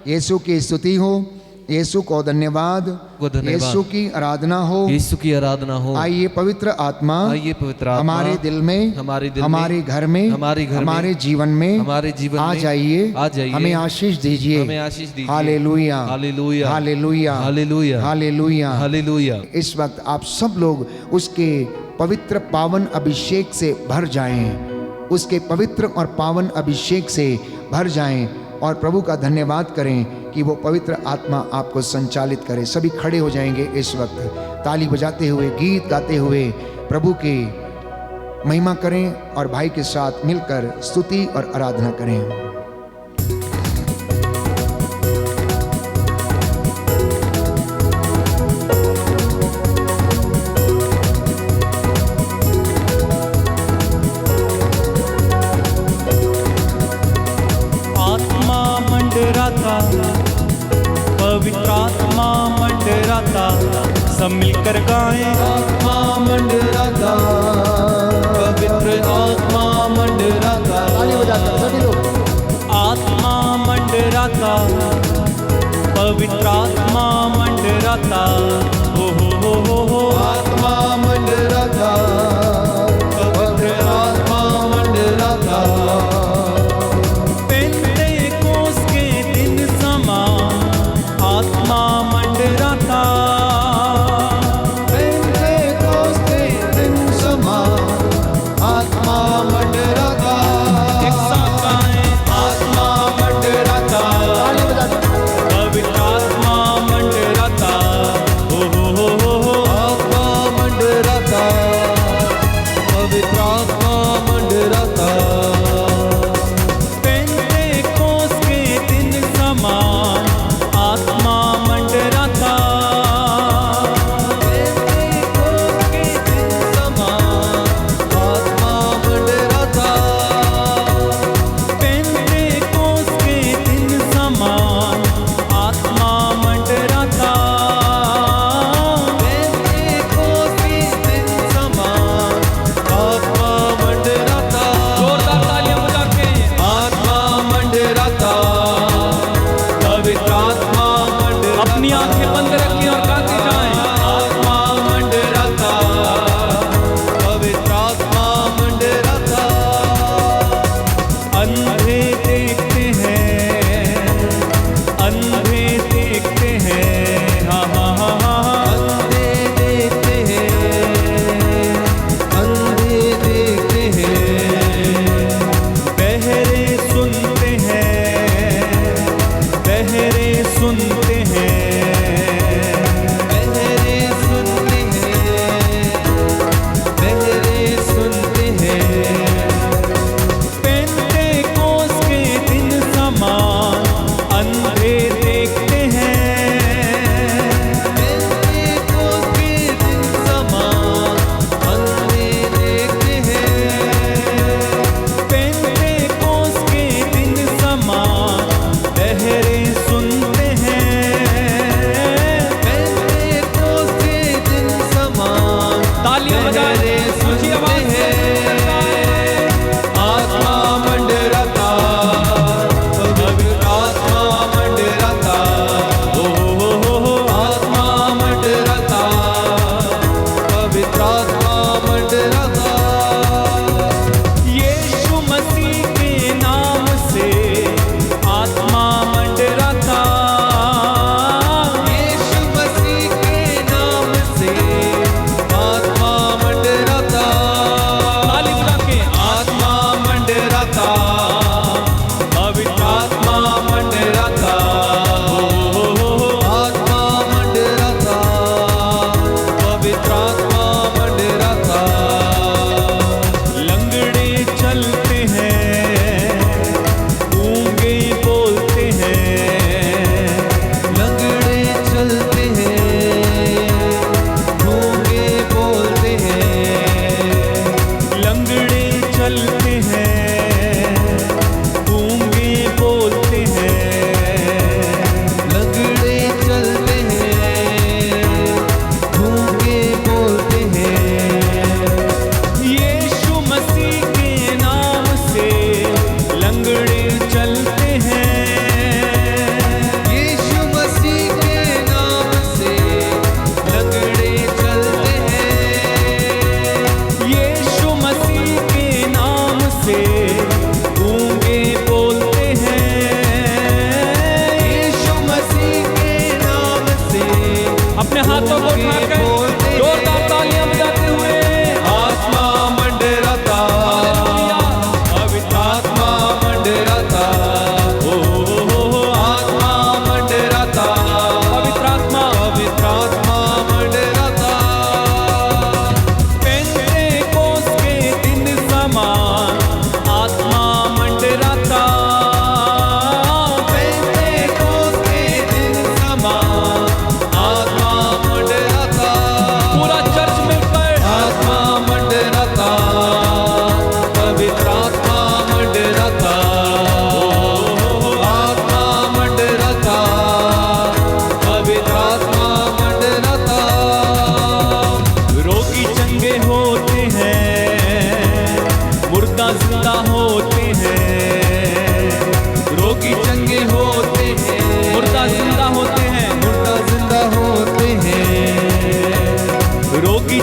यीशु की स्तुति हो, यीशु को धन्यवाद, यीशु की आराधना हो, यीशु की आराधना हो। आइए पवित्र आत्मा, आइए पवित्र आत्मा हमारे दिल में, हमारे दिल में, हमारे घर में, हमारे घर में, हमारे जीवन में, हमारे जीवन आ में जाइए, आ जाइए, हमें आशीष दीजिए, हमें आशीष दीजिए। हालेलुया, हालेलुया, हालेलुया, हालेलुया, हालेलुया, हालेलुया। इस वक्त आप सब लोग उसके पवित्र पावन अभिषेक से भर जाएं, उसके पवित्र और पावन अभिषेक से भर जाएं और प्रभु का धन्यवाद करें कि वो पवित्र आत्मा आपको संचालित करे। सभी खड़े हो जाएंगे इस वक्त, ताली बजाते हुए, गीत गाते हुए प्रभु की महिमा करें और भाई के साथ मिलकर स्तुति और आराधना करें। पवित्र आत्मा मंडराता, सब मिलकर गाएं। आत्मा मंडराता, पवित्र आत्मा मंडराता। ताली बजाते सभी लोग। आत्मा मंडराता, पवित्र आत्मा मंडराता, हो हो। आत्मा मंडराता, पवित्र आत्मा मंडराता। आत्मा मंडराता, पेंटेकोस्त के दिन समा, आत्मा मंडराता। एक साथ गाएं। आत्मा मंडराता, ताली बजाते। पवित्र आत्मा मंडराता, हो।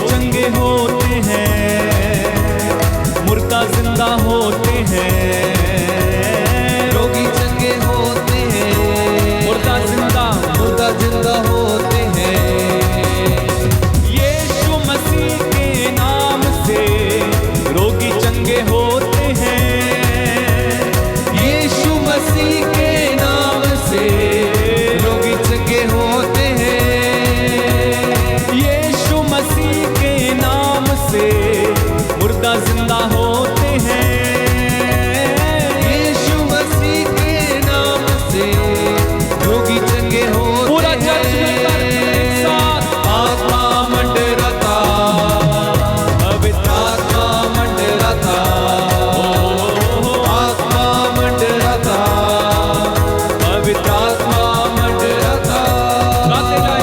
चंगे होते हैं, मुर्दा जिंदा होते हैं, रोगी चंगे होते हैं, मुर्दा जिंदा होते हैं। यीशु मसीह के नाम से रोगी चंगे होते हैं, यीशु मसीह के नाम से रोगी चंगे होते हैं। यीशु मसीह के नाम से मुर्दा जिंदा होते हैं, यीशु मसीह के नाम से रोगी चंगे होते पूरा हैं। चर्च मिलकर एक साथ आत्मा मंडराता, पवित्र आत्मा मंडराता, आत्मा मंडराता, पवित्र आत्मा मंडराता, गाते जाए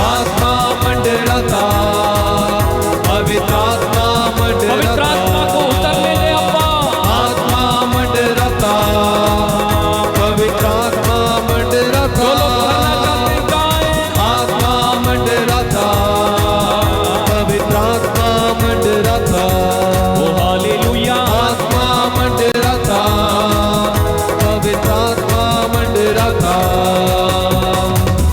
आत्मा मंडराता, पवित्र आत्मा पवित्र मंडराता, आत्मा को उतरने दे अब्बा। आत्मा मंडराता, पवित्र आत्मा मंडराता, जो लोग भरना चाहते गाएं, आत्मा मंडराता, पवित्र आत्मा मंडराता, ओ हालेलुया। आत्मा मंडराता, पवित्र आत्मा मंडराता।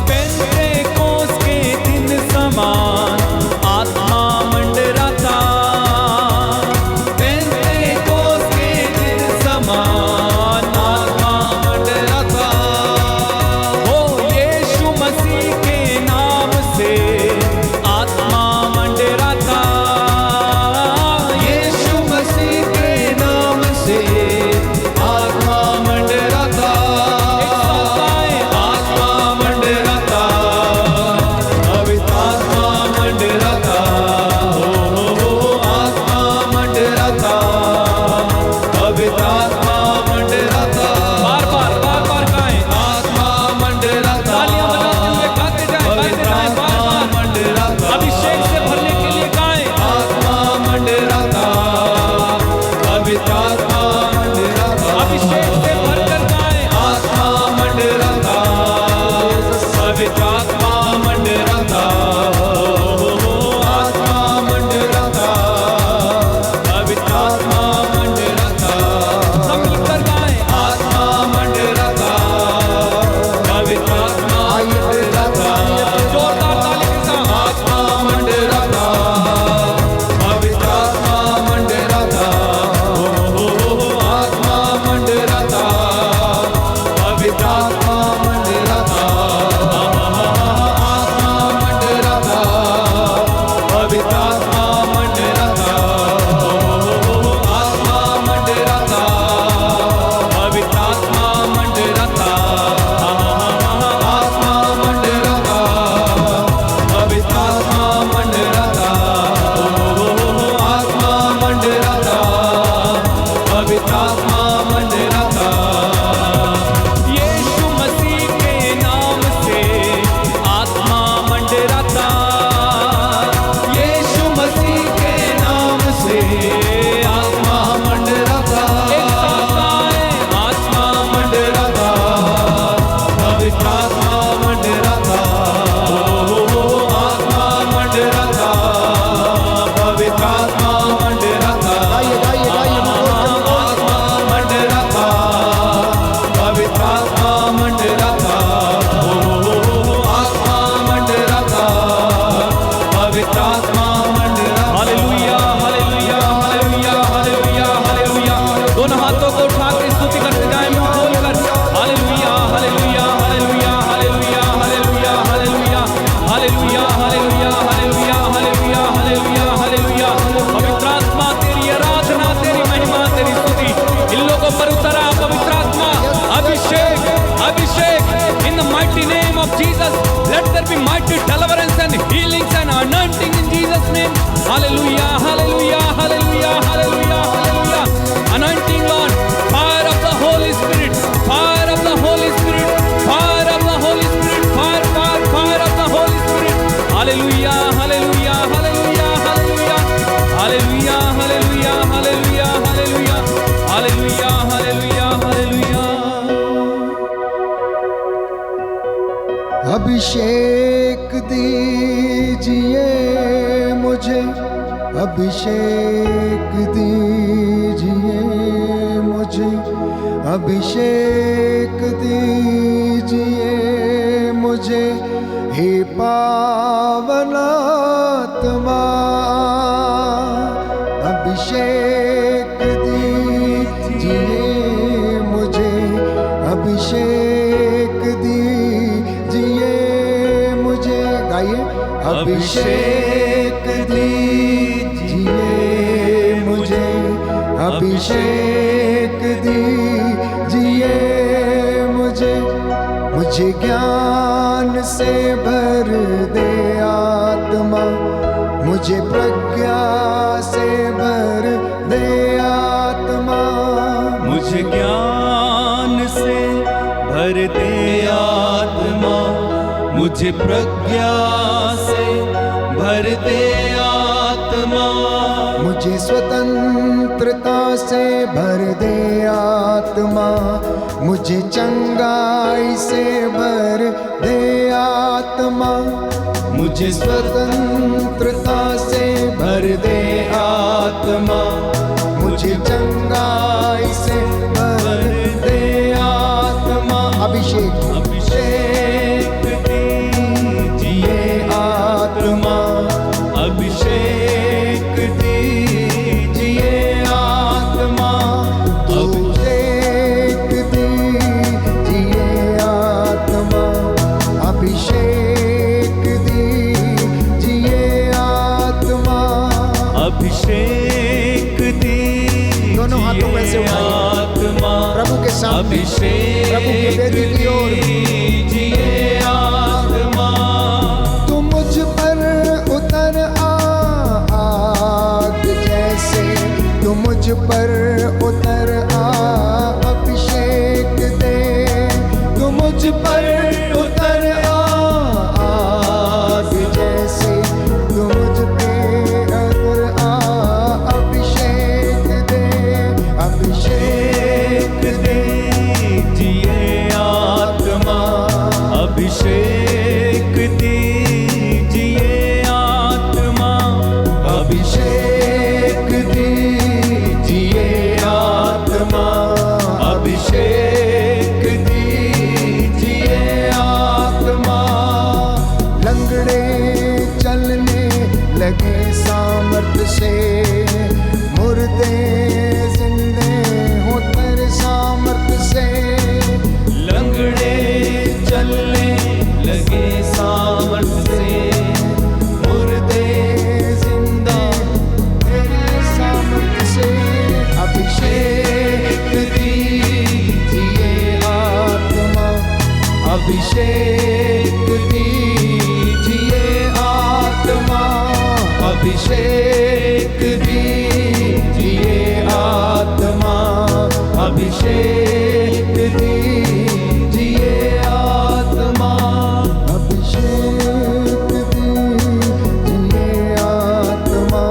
पेंटेकोस के दिन समान आत्मा मंडराता, पेंटेकोस के दिन समान आत्मा मंडराता, ओ यीशु मसीह के नाम से आत्मा मंडराता, यीशु मसीह के नाम से आत्मा मंडराता, आत्मा मंडराता, पवित्र आत्मा मंडराता, आत्मा मंडराता, पवित्र आत्मा मंडराता, बार बार गाएं, आत्मा मंडराता, तालियां बजाते हुए गाते जाएं, बार बार मंडराता, अभिषेक से भरने के लिए गाएं, आत्मा मंडराता, पवित्र आत्मा मंडराता, अभिषेक से भरकर गाएं, आत्मा मंडराता, पवित्र आत्मा मंडराता, आत्मा मंडराता, पवित्र आत्मा मंडराता, सब मिलकर गाएं, आत्मा मंडराता, पवित्र आत्मा मंडराता, जोरदार ताली के साथ। आत्मा मंडराता, पवित्र आत्मा मंडराता, आत्मा मंडराता, पवित्र आत्मा मंडराता, आत्मा मंडराता, पवित्र आत्मा मंडराता, आत्मा मंडराता, पवित्र आत्मा मंडराता, आत्मा मंडराता, पवित्र आत्मा मंडराता, आत्मा मंडराता, पवित्र आत्मा मंडराता। यीशु मसीह के नाम से आत्मा मंडराता, यीशु मसीह के नाम से आत्मा मंडराता, एक साथ गाएं, आत्मा मंडराता, पवित्र आत्मा मंडराता, आत्मा मंडराता, पवित्र आत्मा मंडराता, आत्मा मंडराता, पवित्र आत्मा मंडराता, आत्मा मंडराता, पवित्र आत्मा मंडराता। हालेलुया हालेलुया हालेलुया हालेलुया हालेलुया। दोनों हाथों को उठा के स्तुति करते जाएं, मुंह खोलकर हालेलुया हालेलुया हालेलुया हालेलुया हालेलुया हालेलुया हालेलुया हालेलुया हालेलुया हालेलुया हालेलुया हालेलुया। पवित्र आत्मा तेरी आराधना, तेरी महिमा, तेरी स्तुति इन लोगों पर उतरा। पवित्र आत्मा अभिषेक अभिषेक in the mighty name of Jesus, let there be mighty deliverance and healings and anointing in Jesus name. हालेलुया हालेलुया हालेलुया हालेलुया हालेलुया। Anointing Lord, fire of the Holy Spirit, fire of the Holy Spirit, fire of the Holy Spirit, fire fire fire of the Holy Spirit. हालेलुया हालेलुया हालेलुया हालेलुया हालेलुया हालेलुया हालेलुया हालेलुया हालेलुया हालेलुया हालेलुया। अभिषेक दीजिए मुझे अभिषेक दीजिए मुझे, अभिषेक दीजिए मुझे, हे पावन आत्मा। अभिषेक दीजिए मुझे, अभिषेक दीजिए मुझे। गाइए, अभिषेक दीजिए मुझे, अभिषेक दीजिए मुझे। मुझे ज्ञान से भर दे आत्मा, मुझे प्रज्ञा से भर दे आत्मा। मुझे ज्ञान से भर दे आत्मा, मुझे प्रज्ञा से भर दे आत्मा। मुझे स्वतंत्रता से भर दे आत्मा, मुझे चंगाई से भर दे आत्मा। मुझे स्वतंत्रता से भर दे आत्मा, मुझे चंगाई से भर दे आत्मा। अभिषेक अभिषेक दीजिए आत्मा, अभिषेक दीजिए आत्मा। अभिषेक दीजिए आत्मा, अभिषेक दीजिए आत्मा। अभिषेक दीजिए दोनों हाथों में से उठाइए आत्मा, प्रभु के सामने, अभिषेक प्रभु की वेदी की ओर। दीजिए आत्मा। तू मुझ पर उतर आग जैसे, तू मुझ पर उतर अभिषेक दे। तू मुझ पर उतर आग जैसे, तू मुझ पे उतर अभिषेक दे। अभिषेक दीजिए आत्मा, अभिषेक दीजिए आत्मा। अभिषेक दीजिए आत्मा, अभिषेक दीजिए आत्मा। लंगड़े चलने लगे सामर्थ्य से, मुर्दे जिंदे होकर सामर्थ्य से। लंगड़े चलने लगे सामर्थ्य से, मुर्दे जिंदा तेरे सामर्थ्य से। अभिषेक दीजिए आत्मा, अभिषेक दीजिए आत्मा। अभिषेक दीजिए आत्मा, अभिषेक दीजिए आत्मा। अभिषेक दीजिए आत्मा,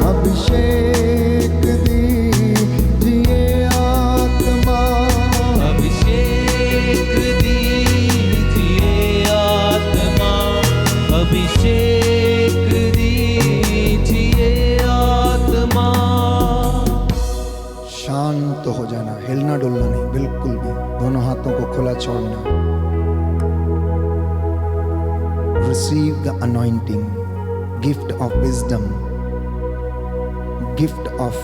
अभिषेक दीजिए आत्मा। अभिषेक दीजिए आत्मा, अभिषेक दीजिए आत्मा। शांत हो जाना, हिलना डुलना नहीं, बिल्कुल भी। दोनों हाथों को खुला छोड़ना। Receive the anointing, gift of wisdom, gift of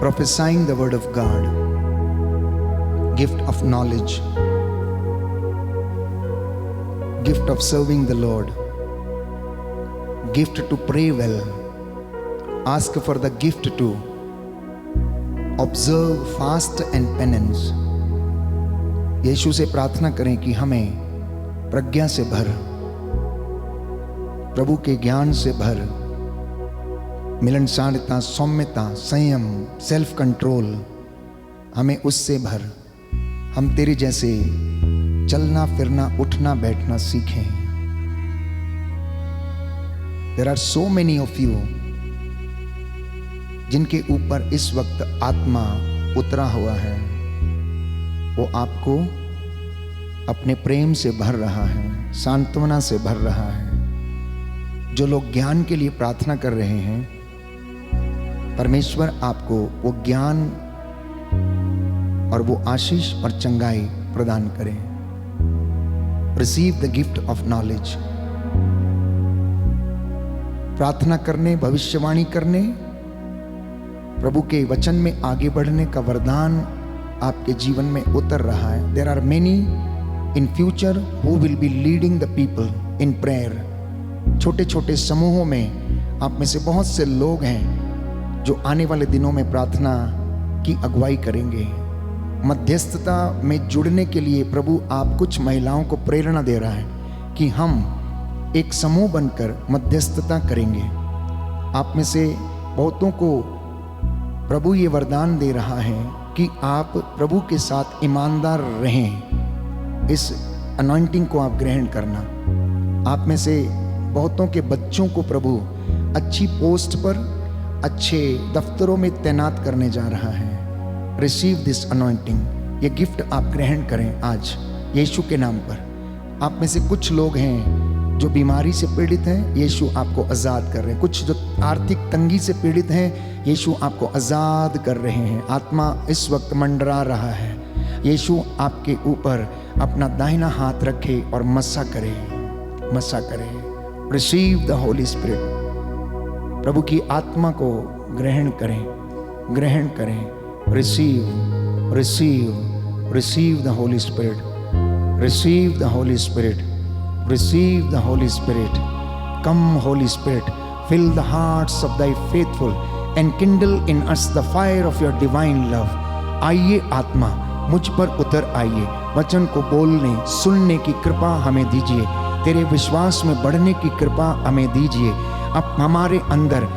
prophesying the word of God, gift of knowledge, gift of serving the Lord, gift to pray well. Ask for the gift to observe fast and penance. यीशु से प्रार्थना करें कि हमें प्रज्ञा से भर, प्रभु के ज्ञान से भर, मिलनसारता, सौम्यता, संयम, सेल्फ कंट्रोल, हमें उससे भर। हम तेरे जैसे चलना फिरना, उठना बैठना सीखें। There are so many of you जिनके ऊपर इस वक्त आत्मा उतरा हुआ है, वो आपको अपने प्रेम से भर रहा है, सांत्वना से भर रहा है। जो लोग ज्ञान के लिए प्रार्थना कर रहे हैं, परमेश्वर आपको वो ज्ञान और वो आशीष और चंगाई प्रदान करें। Receive the gift of knowledge. प्रार्थना करने, भविष्यवाणी करने, प्रभु के वचन में आगे बढ़ने का वरदान आपके जीवन में उतर रहा है। There are many in future who will be leading the people in prayer. छोटे छोटे समूहों में आप में से बहुत से लोग हैं जो आने वाले दिनों में प्रार्थना की अगुवाई करेंगे। मध्यस्थता में जुड़ने के लिए प्रभु आप कुछ महिलाओं को प्रेरणा दे रहा है कि हम एक समूह बनकर मध्यस्थता करेंगे। आप में से बहुतों को प्रभु ये वरदान दे रहा है कि आप प्रभु के साथ ईमानदार रहें। इस अनॉइंटिंग को आप ग्रहण करना। आप में से बहुतों के बच्चों को प्रभु अच्छी पोस्ट पर, अच्छे दफ्तरों में तैनात करने जा रहा है। Receive this anointing. ये गिफ्ट आप ग्रहण करें आज यीशु के नाम पर। आप में से कुछ लोग हैं जो बीमारी से पीड़ित हैं, यीशु आपको आज़ाद कर रहे हैं। कुछ जो आर्थिक तंगी से पीड़ित हैं, यीशु आपको आज़ाद कर रहे हैं। आत्मा इस वक्त मंडरा रहा है। यीशु आपके ऊपर अपना दाहिना हाथ रखे और मसा करे, मसा करे। Receive the Holy Spirit. प्रभु की आत्मा को ग्रहण करें, ग्रहण करें। Receive, receive, receive the Holy Spirit. Receive the Holy Spirit. Receive the Holy Spirit. Come, Holy Spirit, fill the hearts of thy faithful and kindle in us the fire of your divine love. आइए आत्मा, मुझ पर उतर आइए। वचन को बोलने, सुनने की कृपा हमें दीजिए। तेरे विश्वास में बढ़ने की कृपा हमें दीजिए। अब हमारे अंदर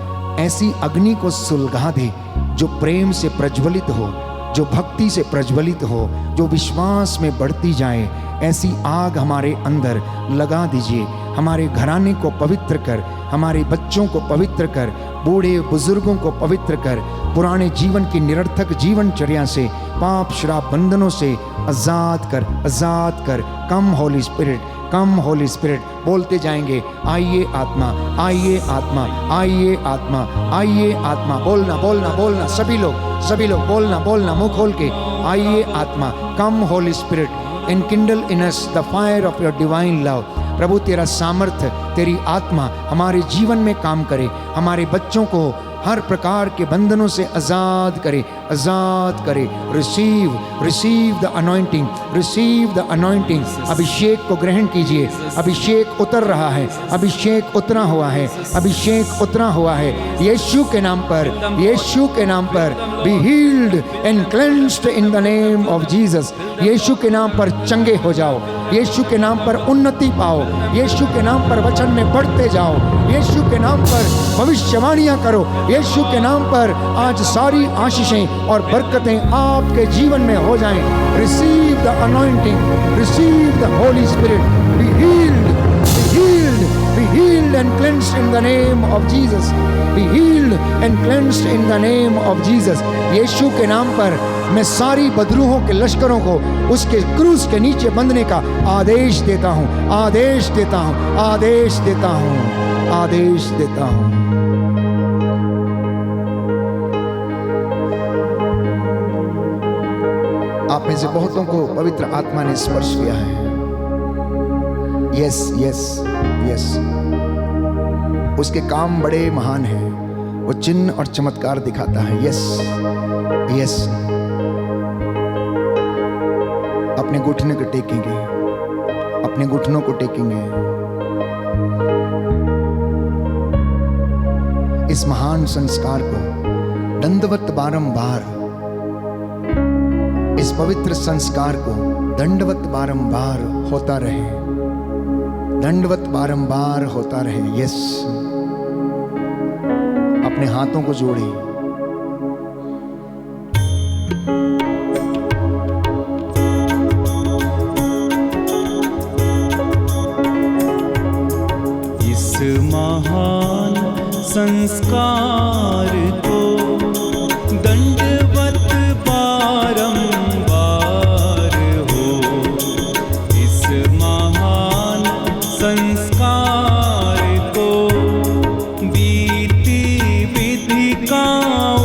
ऐसी अग्नि को सुलगा दे जो प्रेम से प्रज्वलित हो, जो भक्ति से प्रज्वलित हो, जो विश्वास में बढ़ती जाए। ऐसी आग हमारे अंदर लगा दीजिए। हमारे घराने को पवित्र कर, हमारे बच्चों को पवित्र कर, बूढ़े बुजुर्गों को पवित्र कर। पुराने जीवन की निरर्थक जीवनचर्या से, पाप श्राप बंधनों से आज़ाद कर, आज़ाद कर। कम होली स्पिरिट, कम होली स्पिरिट। बोलते जाएंगे, आइए आत्मा, आइए आत्मा, आइए आत्मा, आइए आत्मा। बोलना, बोलना, बोलना। सभी लोग बोलना, बोलना, मुंह खोल के। आइए आत्मा, come Holy Spirit and kindle in us the fire of your divine love। प्रभु तेरा सामर्थ्य, तेरी आत्मा हमारे जीवन में काम करे। हमारे बच्चों को हर प्रकार के बंधनों से आज़ाद करे, आज़ाद करे। Receive, receive the anointing, receive the anointing. अभिषेक को ग्रहण कीजिए। अभिषेक उतर रहा है, अभिषेक उतरा हुआ है, अभिषेक उतरा हुआ है। यीशु के नाम पर, यीशु के नाम पर। Be healed and cleansed in the name of Jesus. Yeshu के नाम पर चंगे हो जाओ। यीशु के नाम पर उन्नति पाओ। यीशु के नाम पर वचन में बढ़ते जाओ। यीशु के नाम पर भविष्यवाणियां करो। यीशु के नाम पर आज सारी आशीषें और बरकतें आपके जीवन में हो जाएं। Receive the anointing, receive the Holy Spirit. Be healed, be healed, be healed and cleansed in the name of Jesus. Be healed and cleansed in the name of Jesus. Yeshu के नाम पर मैं सारी बदरूहों के लश्करों को उसके क्रूस के नीचे बंधने का आदेश देता हूं, आदेश देता हूं, आदेश देता हूं, आदेश देता हूं। आप में से बहुतों को पवित्र आत्मा ने स्पर्श किया है। Yes, yes, yes. उसके काम बड़े महान हैं। वो चिन्ह और चमत्कार दिखाता है। Yes, yes. अपने घुटने को टेकेंगे, अपने घुटनों को टेकेंगे। इस महान संस्कार को दंडवत बारंबार, इस पवित्र संस्कार को दंडवत बारंबार होता रहे, दंडवत बारंबार होता रहे। यस। अपने हाथों को जोड़े। महान संस्कार को दंडवत बारंबार हो। इस महान संस्कार को बीती विधिकाओं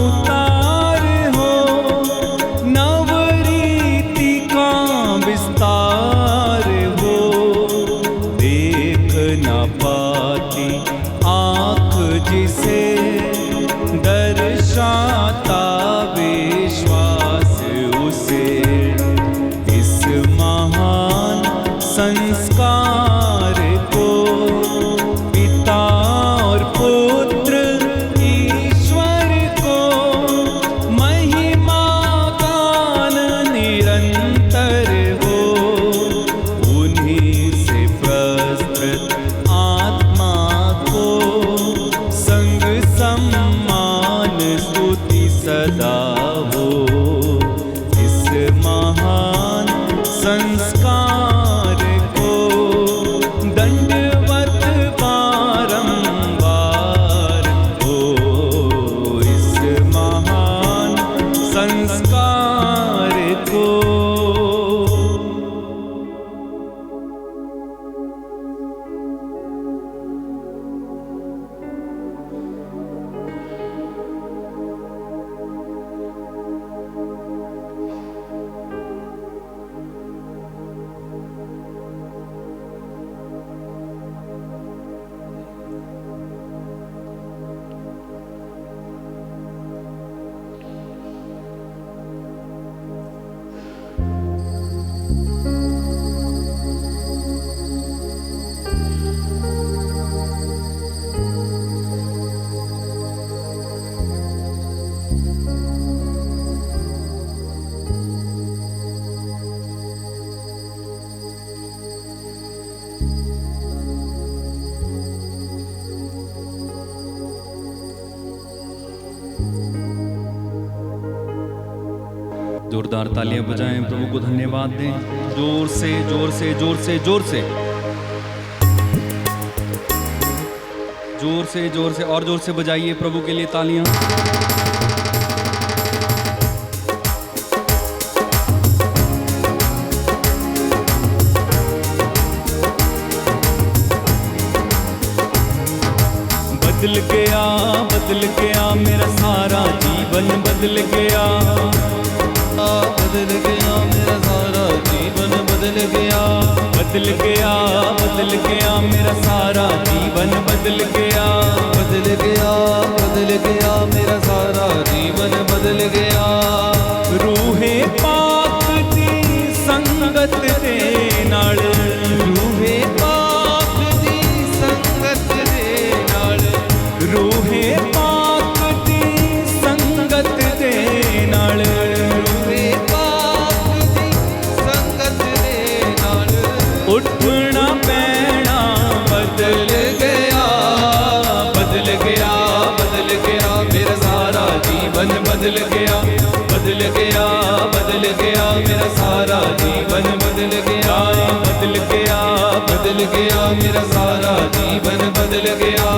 जोरदार तालियां बजाएं, प्रभु को धन्यवाद दें। जोर से जोर से जोर से जोर से जोर से जोर से और जोर से बजाइए प्रभु के लिए तालियां। बदल गया मेरा सारा जीवन बदल गया, बदल गया मेरा सारा जीवन बदल गया, बदल गया बदल गया मेरा सारा जीवन बदल गया, बदल गया बदल गया मेरा सारा जीवन बदल गया। रूहे पाक दी संगत दे नाल, रूहे पाक दी संगत दे नाल, रूहे पाक दी संगत दे नाल, रूहे पाक दी संगत दे नाल, उठना पैना बदल गया, बदल गया बदल गया मेरा सारा जीवन बदल गया, बदल गया बदल गया मेरा सारा जीवन बदल गया, बदल गया बदल गया मेरा सारा जीवन बदल गया।